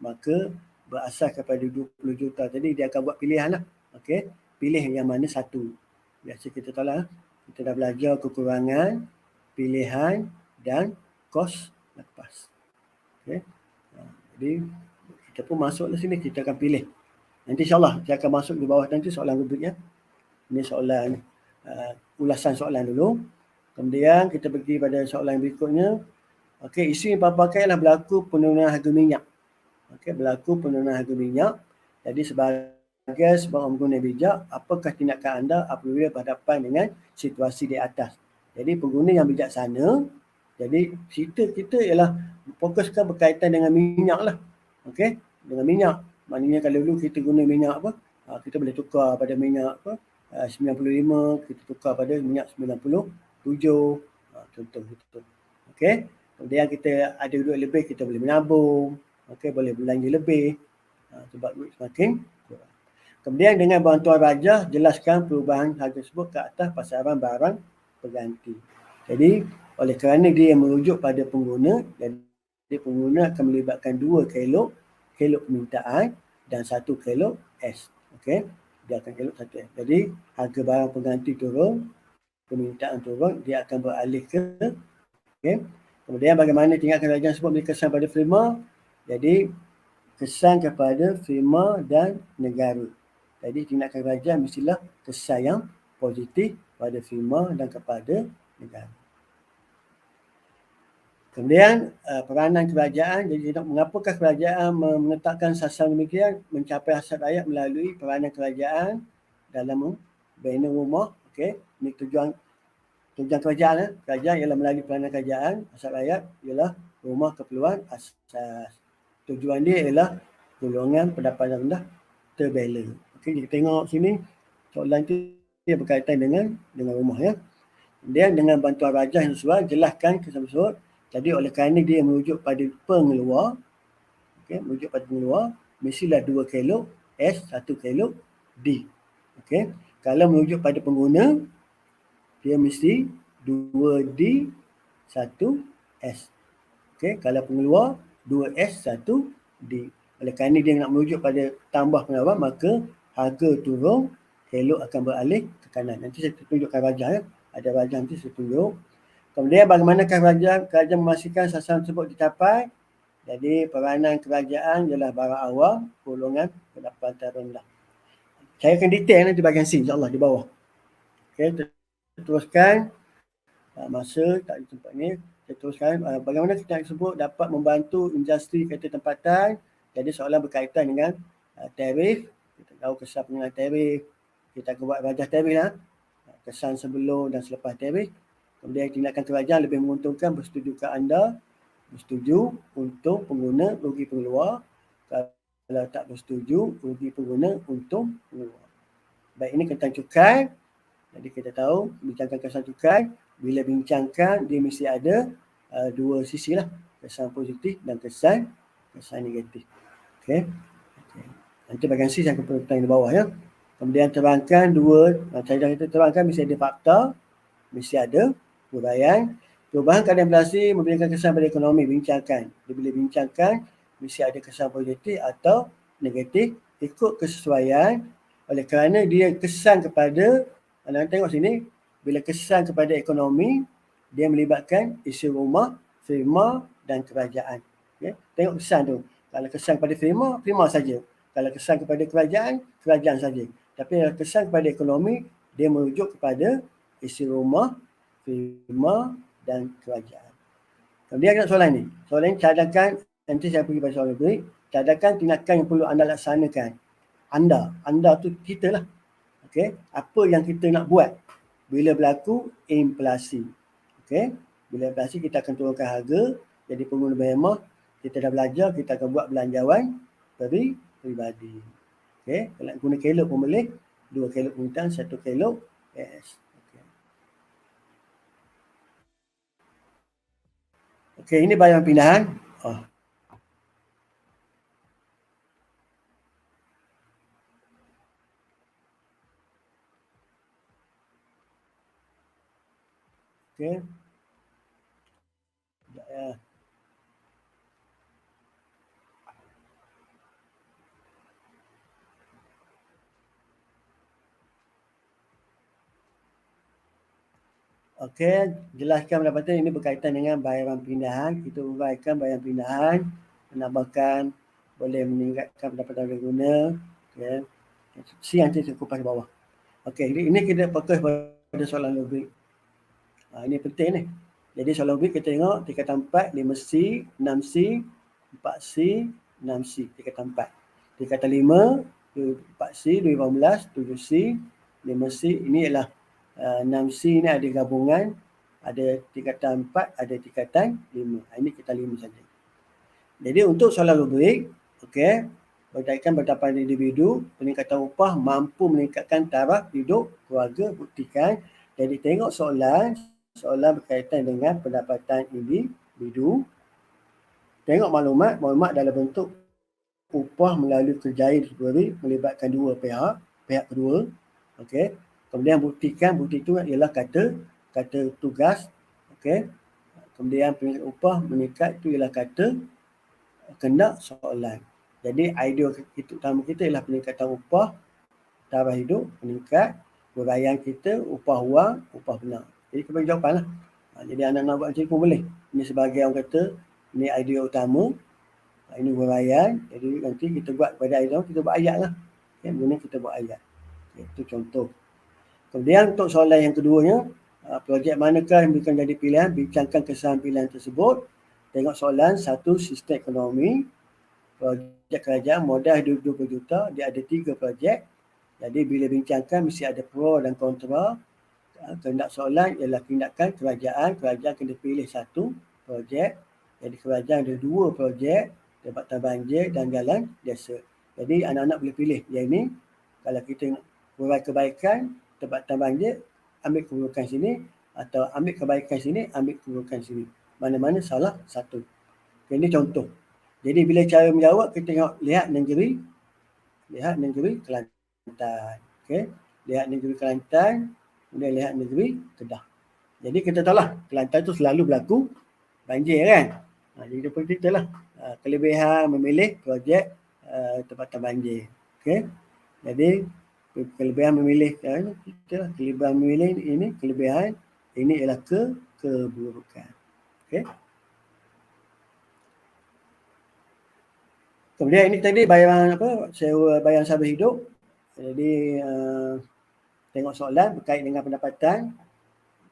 Maka berasas kepada 20 juta tadi dia akan buat pilihan lah. Okey, pilih yang mana satu. Biasa kita tahu lah, kita dah belajar kekurangan, pilihan dan kos lepas. Okey. Jadi kita pun masuklah sini, kita akan pilih. Nanti insyaAllah saya akan masuk di bawah nanti soalan rubriknya. Ini soalan ulasan soalan dulu. Kemudian kita pergi pada soalan berikutnya. Okey, isu yang pakai ialah berlaku penurunan harga minyak. Okey, berlaku penurunan harga minyak. Jadi sebagai seorang pengguna bijak, apakah tindakan anda apabila berhadapan dengan situasi di atas? Jadi pengguna yang bijaksana, jadi cerita kita ialah fokuskan berkaitan dengan minyak lah. Okey, dengan minyak. Maknanya kalau dulu kita guna minyak apa, kita boleh tukar pada minyak apa, 95, kita tukar pada minyak 97, contoh gitu. Okey, kemudian kita ada duit lebih, kita boleh menabung. Okey, boleh belanja lebih. Sebab duit semakin kurang. Kemudian dengan bantuan rajah, jelaskan perubahan harga tersebut ke atas pasaran barang pengganti. Jadi oleh kerana dia merujuk pada pengguna, jadi pengguna akan melibatkan 2 kelok permintaan dan 1 kelok S. Okey, dia akan kelok 1 S. Jadi harga barang pengganti turun, permintaan turun, dia akan beralih ke okey. Kemudian bagaimana tindakan kerajaan tersebut memberi kesan pada firma? Jadi kesan kepada firma dan negara. Jadi tindakan kerajaan mestilah kesan yang positif pada firma dan kepada negara. Kemudian peranan kerajaan, jadi mengapakah kerajaan menetapkan sasaran demikian mencapai hasrat rakyat melalui peranan kerajaan dalam membina rumah. Okey, ini tujuan kerajaan. Kerajaan ialah melalui peranan kerajaan, hasrat rakyat ialah rumah keperluan asas. Tujuan dia ialah golongan pendapatan rendah terbela. Okey, kita tengok sini soalan tu dia berkaitan dengan rumah ya. Kemudian dengan bantuan rajah yang sesuai, jelaskan kesan tersebut. Jadi oleh kerana dia merujuk pada pengeluar, okey, merujuk pada pengeluar, mestilah 2 kelok S, 1 kelok D. Okey, kalau merujuk pada pengguna, dia mesti 2D, 1 S. Okey, kalau pengeluar 2S, 1 D. Oleh kerana dia nak merujuk pada tambah pengeluaran, maka harga turun, kelok akan beralih ke kanan. Nanti saya tunjukkan rajah ya. Ada rajah nanti saya tunjuk. Kemudian bagaimanakah kerajaan memastikan sasaran tersebut dicapai? Jadi peranan kerajaan ialah barang awam, golongan pendapatan rendah. Saya akan detail nanti bahagian C insya-Allah di bawah. Okey, teruskan. Masa tak di tempat ni, saya teruskan bagaimana kita tersebut dapat membantu industri kereta tempatan. Jadi soalan berkaitan dengan tarif. Kita tahu kesan penggunaan tarif. Kita akan buat rajah tarif lah. Kesan sebelum dan selepas tarif. Kemudian tindakan kerajaan lebih menguntungkan bersetujukah anda? Bersetuju untuk pengguna, rugi pengeluar. Kalau tak bersetuju, rugi pengguna, untung pengeluar. Baik, ini tentang cukai. Jadi kita tahu bincangkan kesan cukai. Bila bincangkan, dia mesti ada 2 sisi lah. Kesan positif dan kesan negatif. Okey. Nanti bahagian C saya akan perhatikan di bawah ya. Kemudian terangkan 2, cara kita terangkan mesti ada fakta, mesti ada huraian. Perubahan keadaan inflasi memberikan kesan pada ekonomi, bincangkan. Bila bincangkan, mesti ada kesan positif atau negatif ikut kesesuaian. Oleh kerana dia kesan kepada, anda tengok sini, bila kesan kepada ekonomi, dia melibatkan isi rumah, firma dan kerajaan. Okay? Tengok kesan tu. Kalau kesan kepada firma, firma saja. Kalau kesan kepada kerajaan, kerajaan saja. Tapi kalau kesan kepada ekonomi, dia merujuk kepada isi rumah, firma dan kerajaan. Kemudian ada soalan ni. Soalan ni cadangkan, nanti saya pergi pada soalan berikut. Cadangkan tindakan yang perlu anda laksanakan. Anda tu kita lah. Okay? Apa yang kita nak buat bila berlaku inflasi. Okay? Bila inflasi kita akan turunkan harga. Jadi pengguna berhemah, kita dah belajar, kita akan buat belanjawan peribadi. Okay? Kalau nak guna kelok pun boleh. 2 kelok permintaan, 1 kelok S. Okey, ini bayaran pindahan. Okey. Sekejap ya. Okey, jelaskan pendapatan ini berkaitan dengan bayaran pindahan. Kita uraikan bayaran pindahan, menambahkan, boleh meningkatkan pendapatan pengguna. Okay. C nanti saya kupas bawah. Okey, ini kita fokus pada soalan logik. Ini penting ni. Jadi soalan logik kita tengok tingkatan 4, 5C, 6C, 4C, 6C, tingkatan 4. Tingkatan 5, 4C, 215, 7C, 5C, ini ialah 6C ni ada gabungan, ada tingkatan 4, ada tingkatan 5. Ini tingkatan 5 saja. Jadi untuk soalan rubrik, okey, berkaitan pendapat individu, peningkatan upah mampu meningkatkan taraf hidup keluarga, buktikan. Jadi tengok soalan berkaitan dengan pendapatan individu. Tengok maklumat dalam bentuk upah melalui kerjaya diberi melibatkan dua pihak, pihak kedua. Okey. Kemudian bukti itu ialah kata tugas. Okey. Kemudian peningkatan upah meningkat itu ialah kata kendak soalan. Jadi idea utama kita ialah peningkatan upah taraf hidup meningkat, huraian kita upah wang, upah benar. Jadi kita bagi jawapan lah. Jadi anak-anak buat macam ni pun boleh. Ini sebagai orang kata, ini idea utama, ini huraian. Jadi nanti kita buat pada idea, kita buat ayat lah. Okay, kemudian kita buat ayat. Okay, itu contoh. Kemudian untuk soalan yang keduanya, projek manakah yang bukan jadi pilihan, bincangkan kesan pilihan tersebut. Tengok soalan, satu sistem ekonomi, projek kerajaan modal 20 juta, dia ada 3 projek. Jadi bila bincangkan mesti ada pro dan kontra. Kehendak soalan ialah tindakan kerajaan kena pilih satu projek. Jadi kerajaan ada 2 projek, Jabatan Banjir dan Jalan Desa. Jadi anak-anak boleh pilih. Yang ini kalau kita urai kebaikan Jabatan Banjir, ambil keburukan sini, atau ambil kebaikan sini, ambil keburukan sini. Mana-mana salah satu. Ini contoh. Jadi bila cara menjawab, kita lihat negeri Kelantan. Okay. Lihat negeri Kelantan, kemudian lihat negeri Kedah. Jadi kita tahulah Kelantan tu selalu berlaku banjir kan. Jadi kita cerita lah kelebihan memilih projek tempatan banjir. Okay. Jadi kelebihan memilih kelebihan memilih ini, kelebihan ini ialah keburukan. Okay. Kemudian ini tadi bayaran sewa bayaran sambal hidup. Jadi tengok soalan berkait dengan pendapatan,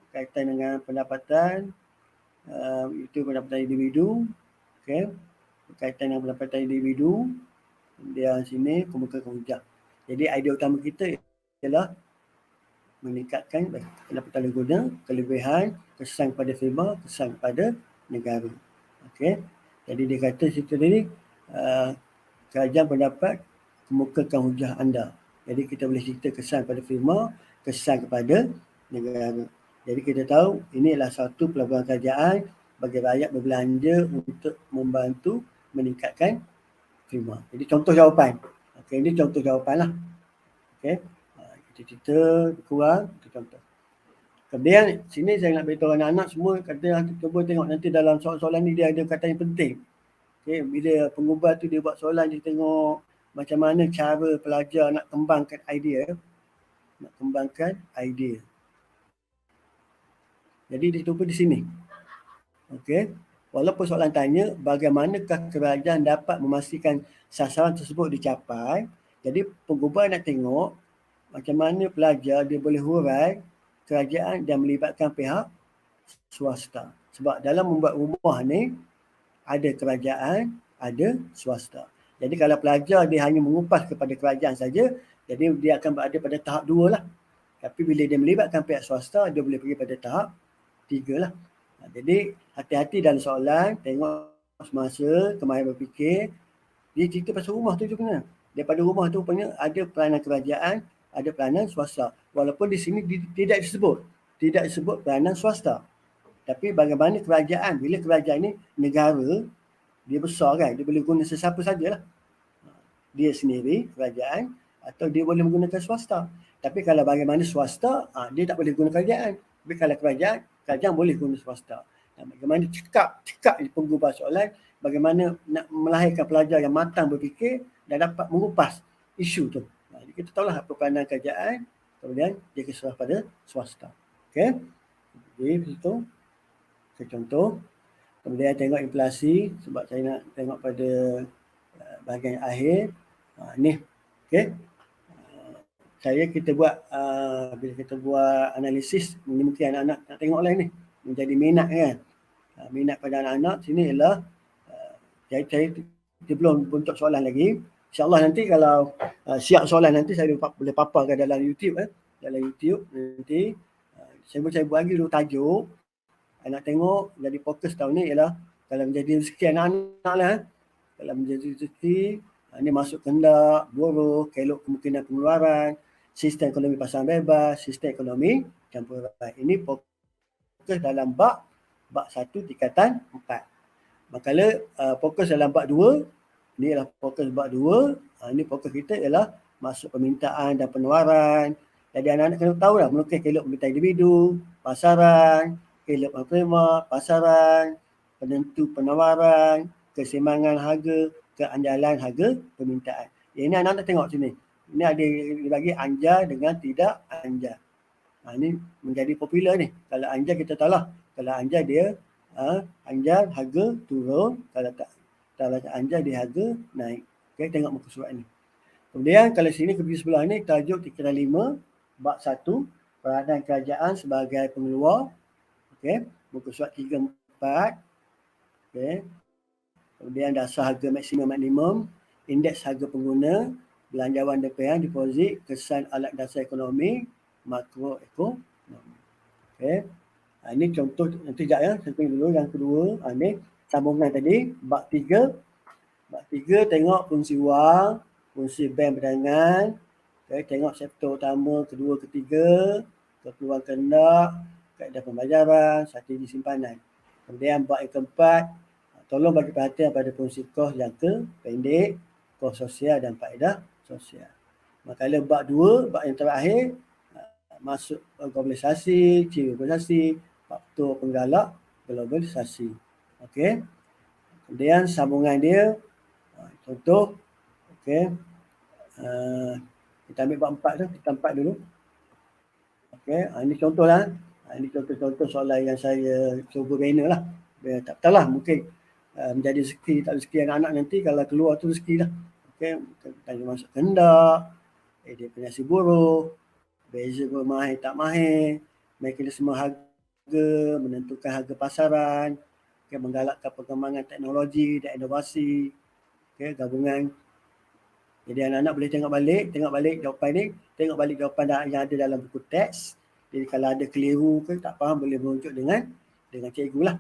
berkaitan dengan pendapatan, itu pendapatan individu, okay. Berkaitan dengan pendapatan individu, kemudian sini kemukakan hujah. Jadi idea utama kita ialah meningkatkan pendapatan pengguna, kelebihan, kesan kepada firma, kesan kepada negara. Okay. Jadi dia kata situ tadi, kerajaan pendapat kemukakan hujah anda. Jadi kita boleh cerita kesan pada firma, kesan kepada negara. Jadi kita tahu ini adalah satu pelaburan kerajaan bagi rakyat berbelanja untuk membantu meningkatkan firma. Jadi contoh jawapan. Okey, ini contoh jawapan lah. Okey. Kita cerita kurang, itu contoh. Kemudian sini saya nak beritahu anak-anak semua kata cuba tengok nanti dalam soalan-soalan ni dia ada kata yang penting. Okey, bila pengubah tu dia buat soalan dia tengok macam mana cara pelajar nak kembangkan idea. Jadi dia tulis di sini. Okey. Walaupun soalan tanya bagaimanakah kerajaan dapat memastikan sasaran tersebut dicapai. Jadi pengubah nak tengok macam mana pelajar dia boleh hurai kerajaan dan melibatkan pihak swasta. Sebab dalam membuat rumah ni ada kerajaan, ada swasta. Jadi kalau pelajar dia hanya mengupas kepada kerajaan saja, jadi dia akan berada pada tahap 2 lah. Tapi bila dia melibatkan pihak swasta, dia boleh pergi pada tahap 3 lah. Jadi hati-hati dalam soalan, tengok semasa, kemahiran berfikir. Dia cerita pasal rumah tu juga. Daripada rumah tu rupanya ada peranan kerajaan, ada peranan swasta. Walaupun di sini tidak disebut peranan swasta. Tapi bagaimana kerajaan, bila kerajaan ni negara, dia besar kan, dia boleh guna sesiapa sajalah. Dia sendiri, kerajaan, atau dia boleh menggunakan swasta. Tapi kalau bagaimana swasta, dia tak boleh guna kerajaan. Tapi kalau kerajaan boleh guna swasta. Bagaimana cekap di penggubah soalan, bagaimana nak melahirkan pelajar yang matang berfikir dan dapat mengupas isu tu. Jadi kita tahulah apa peranan kerajaan, kemudian dia keserah pada swasta. Okay. Jadi begitu. Contoh. Kemudian tengok inflasi, sebab saya nak tengok pada bahagian akhir. Ni, okay. Kita buat, bila kita buat analisis, ini mungkin anak-anak nak tengok lah ni. Menjadi minat kan. Minat pada anak-anak sini ialah, saya belum bentuk soalan lagi. InsyaAllah nanti kalau siap soalan nanti saya boleh paparkan dalam YouTube. Dalam YouTube nanti, saya buat lagi dulu tajuk. Nak tengok jadi fokus tahun ni ialah kalau menjadi rezeki anak-anak lah. Kalau menjadi rezeki, ini masuk kehendak, buruh, kelok kemungkinan pengeluaran, sistem ekonomi pasaran bebas, sistem ekonomi campuran. Ini fokus dalam bab 1 tingkatan 4. Manakala fokus dalam bab 2, Ini ialah fokus bab 2. Ini fokus kita ialah masuk permintaan dan penawaran. Jadi anak-anak kena tahu lah melukis kelok permintaan individu, pasaran, kelok penerima, pasaran, penentu penawaran, keseimbangan harga, keandalan harga permintaan. Ini anak-anak tengok sini. Ini ada dibagi anjar dengan tidak anjar. Ini menjadi popular ni. Kalau anjar kita tahu lah. Kalau anjar dia anjar harga turun, kalau tak anjar dia harga naik. Okay, tengok muka surat ni. Kemudian kalau sini ke sebelah ni tajuk 305 bab 1 peranan kerajaan sebagai pengeluar. Okey, muka surat 34. Okey. Kemudian dasar harga maksimum minimum, indeks harga pengguna, belanjawan DPR, deposit, kesan alat dasar ekonomi, makroekonomi. Okey. Ini contoh nanti sekejap ya, setting dulu yang kedua. Ini sambungan tadi bab 3. Bab 3 tengok fungsi wang, fungsi bank perdagangan, okay, tengok sektor utama, kedua, ketiga, keperluan kehendak, kaedah pembayaran, strategi simpanan. Kemudian bab yang keempat, tolong bagi perhatian pada fungsi kos jangka pendek, kos sosial dan faedah sosial. Manakala bab 2, bab yang terakhir, masuk globalisasi, ciri globalisasi, faktor penggalak globalisasi. Okey. Kemudian sambungan dia, contoh, okey. Kita ambil bab 4 tu, kita 4 dulu. Okey, ini contoh lah. Ini contoh-contoh soalan yang saya cuba bina lah. Tak tahu lah, mungkin menjadi rezeki, tak rezeki anak-anak nanti kalau keluar tu rezeki lah. Okey, tanya masuk kehendak, dia penyiasat buruh, beza mahir tak mahir, mekanisme harga, menentukan harga pasaran, okay, menggalakkan perkembangan teknologi dan inovasi, okay, gabungan. Jadi anak-anak boleh tengok balik jawapan ni, tengok balik jawapan yang ada dalam buku teks. Jadi kalau ada keliru ke tak faham boleh merujuk dengan cikgu lah.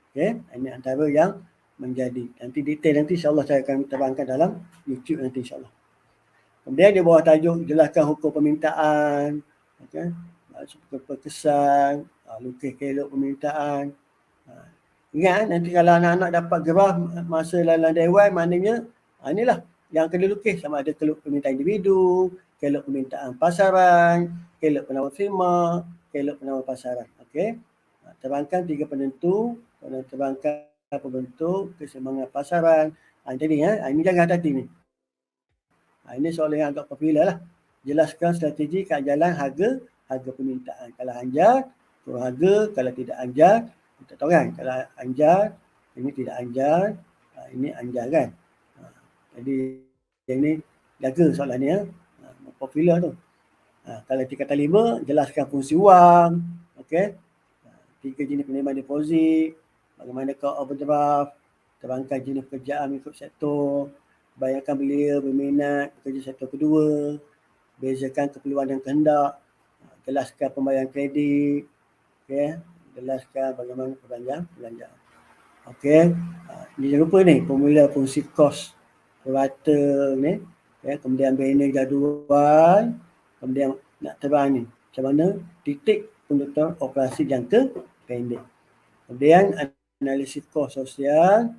Okay, ini antara yang menjadi. Nanti detail nanti insyaAllah saya akan terangkan dalam YouTube nanti insyaAllah. Kemudian di bawah tajuk jelaskan hukum permintaan, okay, perkesan, lukis kelok permintaan. Ingat nanti kalau anak-anak dapat graf masa dalam dewan, maknanya inilah yang kena lukis, sama ada kelok permintaan individu, kelok permintaan pasaran, kelok penawar firma, kelok penawar pasaran. Okey. Terangkan 3 penentu, terangkan pembentuk, keseimbangan pasaran. Jadi ini jangan hati ni. Ini soalan yang agak popular lah. Jelaskan strategi keanjalan harga permintaan. Kalau anjar, turun harga. Kalau tidak anjar, kita tahu kan. Kalau anjar, ini tidak anjar, ini anjar kan. Jadi yang ni jaga soalan ni ya. Popular tu. Kalau tingkatan 5, jelaskan fungsi wang. Okey. 3 jenis penerimaan deposit. Bagaimana kau overdraft. Terangkan jenis pekerjaan ikut sektor. Bayangkan belia berminat bekerja sektor kedua. Bezakan keperluan dan kehendak. Jelaskan pembayaran kredit. Okay. Jelaskan bagaimana perbelanjaan. Okey. Jangan lupa ni formula fungsi kos rata ni. Okay. Kemudian bina jadual. Kemudian nak terang ni macam mana titik penentuan operasi jangka pendek. Kemudian analisis kos sosial.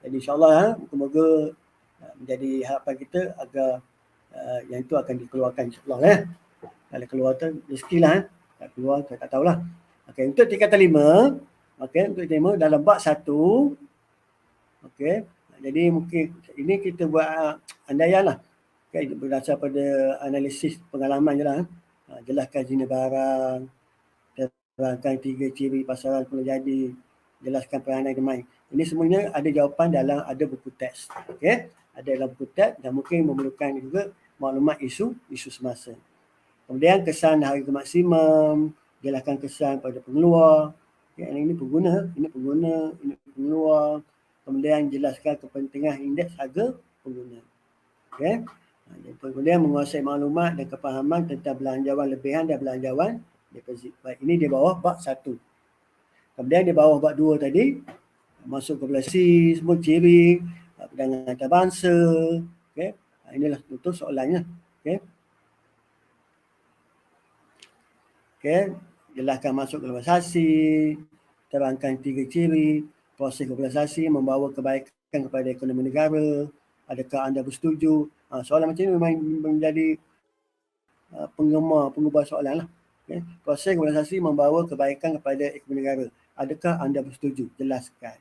Jadi insyaAllah moga-moga menjadi harapan kita agar yang itu akan dikeluarkan insyaAllah ya. Kalau keluar tu rezeki lah. Tak keluar saya tak tahulah. Okey, untuk tingkatan 5. Okey, untuk 5 dalam bab 1. Okey, jadi mungkin ini kita buat andaian lah. Okay, berdasar pada analisis pengalaman je lah. Jelaskan jenis barang, terangkan 3 ciri pasaran perlu jadi, jelaskan peranan demand. Ini semuanya ada jawapan dalam ada buku teks. Okey, ada dalam buku teks dan mungkin memerlukan juga maklumat isu semasa. Kemudian kesan harga maksimum, jelaskan kesan pada pengeluar. Okay, ini pengguna, ini pengeluar. Kemudian jelaskan kepentingan indeks harga pengguna. Okey. Kemudian menguasai maklumat dan kefahaman tentang belanjawan lebihan dan belanjawan deposit. Baik, ini di bawah bab 1. Kemudian di bawah bab 2 tadi, masuk globalisasi, semua ciri, perdagangan antarabangsa. Okay. Inilah untuk soalannya. Okay. Okay. Jelaskan masuk globalisasi, terangkan 3 ciri, proses globalisasi membawa kebaikan kepada ekonomi negara, Adakah anda bersetuju? Soalan macam ni memang menjadi pengubah soalan lah. Okay. Proses globalisasi membawa kebaikan kepada ekonomi negara. Adakah anda bersetuju? Jelaskan.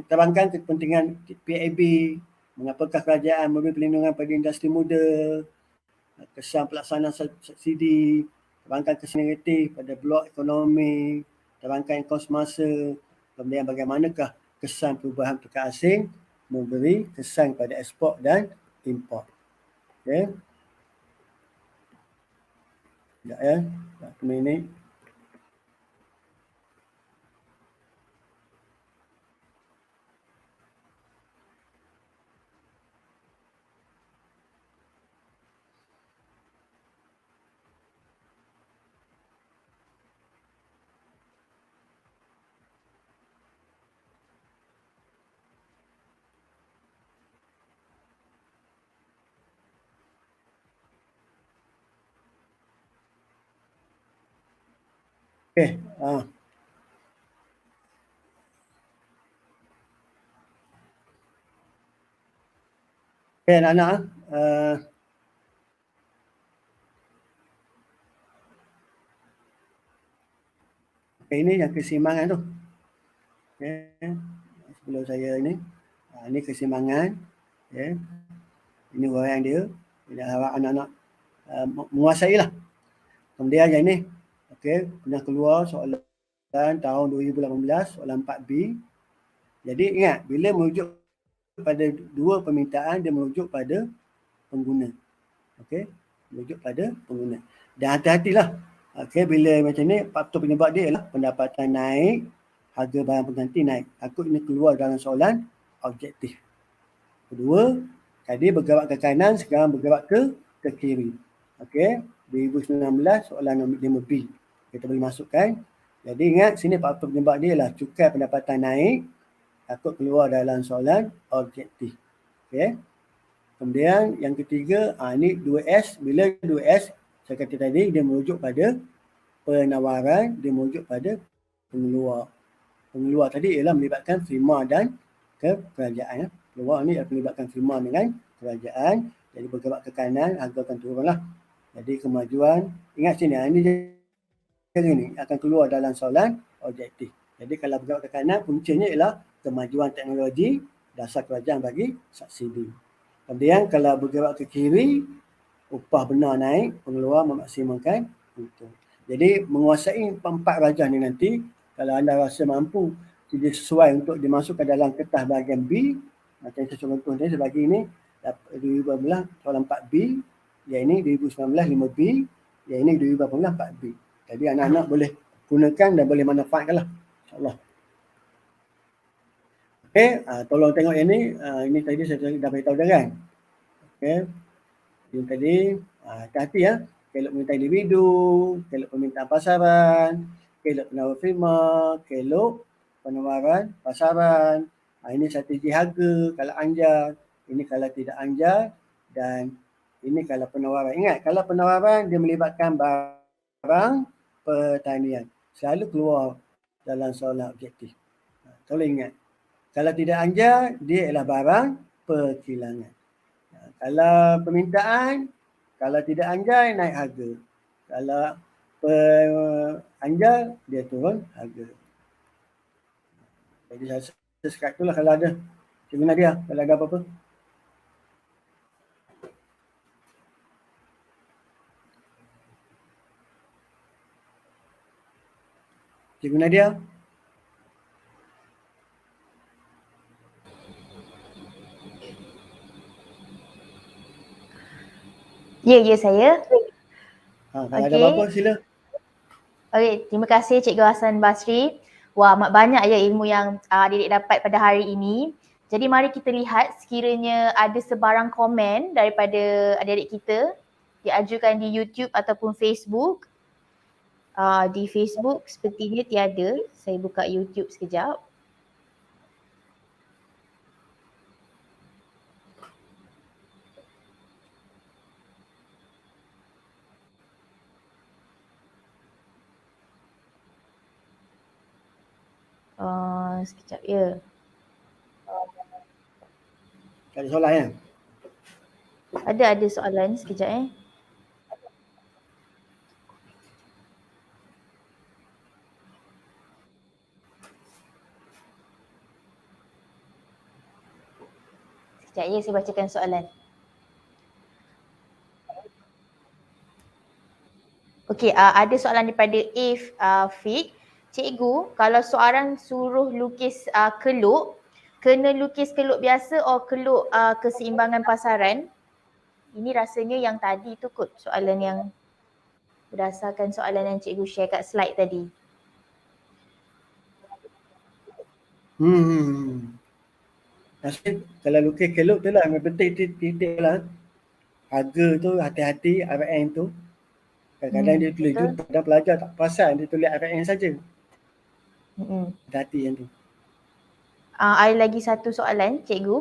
Terangkan kepentingan PAB, mengapakah kerajaan memberi perlindungan pada industri muda, kesan pelaksanaan subsidi, terangkan kesan negatif pada blok ekonomi, terangkan kos masa, kemudian bagaimanakah kesan perubahan tukar asing memberi kesan pada ekspor dan import. Okey. Sekejap ya, 1 minit. Okey, okey anak-anak, okey, ini yang keseimbangan tu. Okey, sebelum saya ini keseimbangan. Okey, ini huraian dia. Kita harap anak-anak menguasai lah. Kemudian yang ni, okey, pernah keluar soalan tahun 2018, soalan 4B. Jadi ingat, bila merujuk pada dua permintaan, dia merujuk pada pengguna. Okey, merujuk pada pengguna. Dan hati-hatilah. Okey, bila macam ni, faktor penyebab dia ialah pendapatan naik, harga barang pengganti naik. Takut ini keluar dalam soalan objektif. Kedua, tadi bergerak ke kanan, sekarang bergerak ke kiri. Okey, 2019 soalan nombor 5B. Kita boleh masukkan. Jadi ingat, sini faktor penyebab dia ialah cukai pendapatan naik, takut keluar dalam soalan objektif. Okey. Kemudian yang ketiga, ini 2S. Bila 2S, saya kata tadi, dia merujuk pada penawaran, dia merujuk pada pengeluar. Pengeluar tadi ialah melibatkan firma dan kerajaan. Pengeluar ni akan melibatkan firma dengan kerajaan. Jadi bergerak ke kanan, harga akan turunlah. Jadi kemajuan, ingat sini, ini ni akan keluar dalam soalan objektif. Jadi kalau bergerak ke kanan, puncanya ialah kemajuan teknologi, dasar kerajaan bagi subsidi. Kemudian kalau bergerak ke kiri, upah benar naik, pengeluar memaksimalkan untung. Jadi menguasai 4 rajah ni nanti, kalau anda rasa mampu, jadi sesuai untuk dimasukkan dalam kertas bahagian B, macam saya contoh ni, saya bagi ni, 2018 soalan 4B, yang ini 2019 5B, yang ini 2018 4B. Jadi anak-anak boleh gunakan dan boleh manfaatkanlah, insyaAllah. Okey, tolong tengok yang ini tadi saya dah beritahu dah kan. Okey, ini tadi, hati-hati ya. Kelok permintaan individu, kelok permintaan pasaran, kelok penawar firma, kelok penawaran pasaran. Ini strategi harga kalau anjar, ini kalau tidak anjar, dan ini kalau penawaran. Ingat, kalau penawaran dia melibatkan barang pertanian. Selalu keluar dalam soalan objektif. Tolong ingat. Kalau tidak anjar, dia ialah barang perkilangan. Kalau permintaan, kalau tidak anjar, naik harga. Kalau anjar, dia turun harga. Jadi saya sekat itulah kalau ada. Cikgu Nadia, kalau ada apa-apa. Cikgu Nadia. Ya saya. Kalau ada apa-apa sila. Okey, terima kasih Cikgu Hassan Basri. Wah, amat banyak ya ilmu yang adik-adik dapat pada hari ini. Jadi mari kita lihat sekiranya ada sebarang komen daripada adik-adik kita diajukan di YouTube ataupun Facebook. Di Facebook sepertinya tiada. Saya buka YouTube sekejap. Sekejap ya. Tak ada soalan kan? Ada soalan sekejap Sekejap saya bacakan soalan. Okey, ada soalan daripada Fik. Cikgu, kalau seorang suruh lukis keluk, kena lukis keluk biasa atau keluk keseimbangan pasaran? Ini rasanya yang tadi tu kot, soalan yang berdasarkan soalan yang cikgu share kat slide tadi. Maksudnya kalau lukis keluk tu lah, yang penting titik lah. Harga tu hati-hati RN tu. Kadang-kadang dia tulis tu, kadang pelajar tak perasan, dia tulis RN saja. Hati-hati yang tu. Ada lagi satu soalan, cikgu.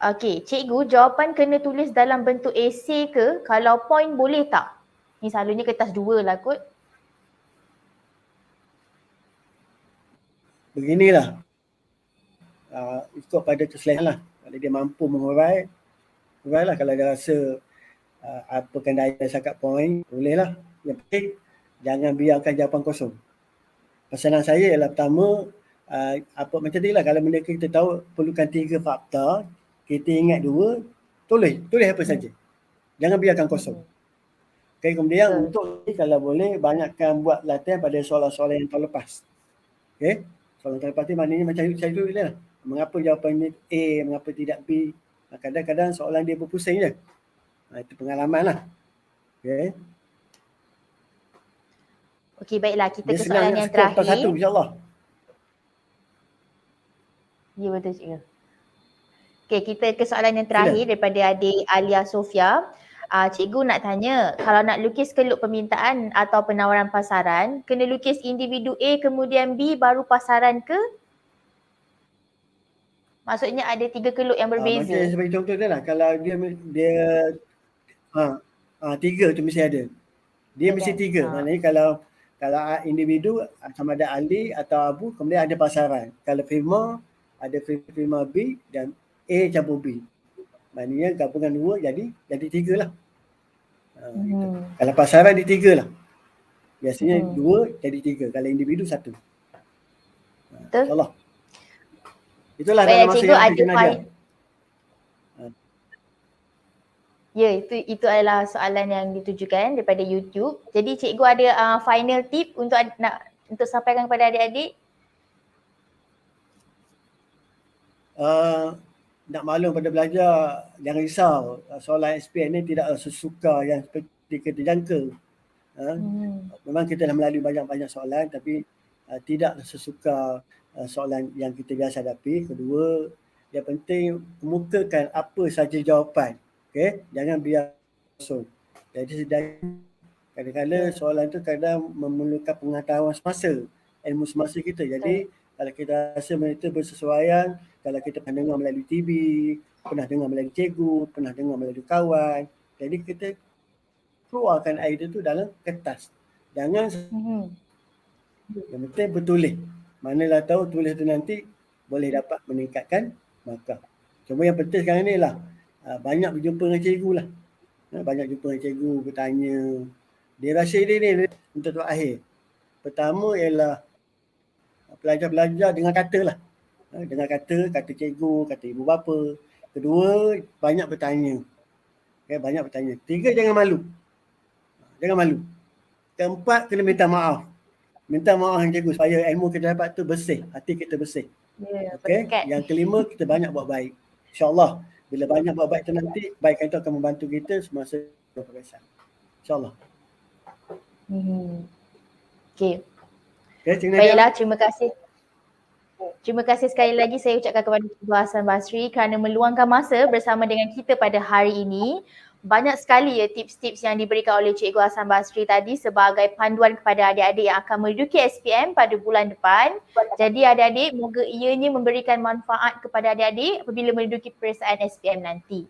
Okey, cikgu, jawapan kena tulis dalam bentuk esei ke? Kalau point boleh tak? Ni selalunya kertas 2 lah kot. Beginilah. Ikut pada keselesaan lah. Kalau dia mampu mengurai lah. Kalau dia rasa apakan daya cakap point, boleh lah. Yang penting, jangan biarkan jawapan kosong. Pesanan saya ialah pertama, macam tadi lah, kalau benda kita tahu perlukan 3 fakta, kita ingat 2, tulis apa saja. Jangan biarkan kosong. Okay, kemudian untuk ni kalau boleh, banyakkan buat latihan pada soalan-soalan yang terlepas. Okay, soalan terlepas ni maknanya macam saya tulis lah. Mengapa jawapannya A, mengapa tidak B. Kadang-kadang soalan dia berpusing je. Itu pengalaman lah. Okay. Okey, baiklah, kita dia ke soalan yang terakhir. Dia satu, insyaAllah. Ya, betul cikgu. Okey, kita ke soalan yang terakhir daripada adik Alia Sofia. Cikgu nak tanya, kalau nak lukis keluk permintaan atau penawaran pasaran, kena lukis individu A kemudian B baru pasaran ke? Maksudnya ada 3 keluk yang berbeza. Macam sebagai contoh dia lah, kalau dia 3 tu mesti ada. Dia mesti 3. Maknanya kalau individu sama ada Ali atau Abu, kemudian ada pasaran. Kalau firma, ada firma B dan A campur B. Maknanya gabungan 2 jadi 3 lah. Kalau pasaran dia 3 lah. Biasanya 2 jadi 3. Kalau individu 1. Betul. InsyaAllah. Itulah dalam masa yang kita nak ajar. Ya, itu adalah soalan yang ditujukan daripada YouTube. Jadi cikgu ada final tip untuk sampaikan kepada adik-adik? Nak maklum pada pelajar, jangan risau. Soalan SPM ni tidak sesuka yang seperti kita jangka. Memang kita dah melalui banyak-banyak soalan, tapi tidak sesuka soalan yang kita biasa hadapi. Kedua, yang penting kemukakan apa saja jawapan. Okay? Jangan biar kosong. Jadi kadang-kadang soalan tu kadang memerlukan pengetahuan semasa, ilmu semasa kita. Jadi kalau kita rasa benda itu bersesuaian, kalau kita pernah dengar melalui TV, pernah dengar melalui cikgu, pernah dengar melalui kawan, jadi kita keluarkan idea tu dalam kertas. Jangan yang penting bertulis. Manalah tahu tulis tu nanti boleh dapat meningkatkan markah. Cuma yang penting sekarang ni lah, banyak berjumpa dengan cikgu lah. Banyak jumpa dengan cikgu, bertanya. Dia rasa dia ni untuk akhir. Pertama ialah pelajar-pelajar dengan kata lah. Dengan kata cikgu, kata ibu bapa. Kedua, banyak bertanya. Okay, banyak bertanya. 3, jangan malu. Jangan malu. Keempat, kena minta maaf. Minta maaf dengan cikgu supaya ilmu kita dapat tu bersih. Hati kita bersih. Okay? Yang kelima, kita banyak buat baik. InsyaAllah. Bila banyak buat baik tu nanti, kebaikan itu akan membantu kita semasa progresan. InsyaAllah. Okay. Baiklah, terima kasih. Terima kasih sekali lagi saya ucapkan kepada Cikgu Hassan Basri kerana meluangkan masa bersama dengan kita pada hari ini. Banyak sekali tips-tips yang diberikan oleh Cikgu Hassan Basri tadi sebagai panduan kepada adik-adik yang akan menduduki SPM pada bulan depan. Jadi adik-adik, moga ianya memberikan manfaat kepada adik-adik apabila menduduki peperiksaan SPM nanti.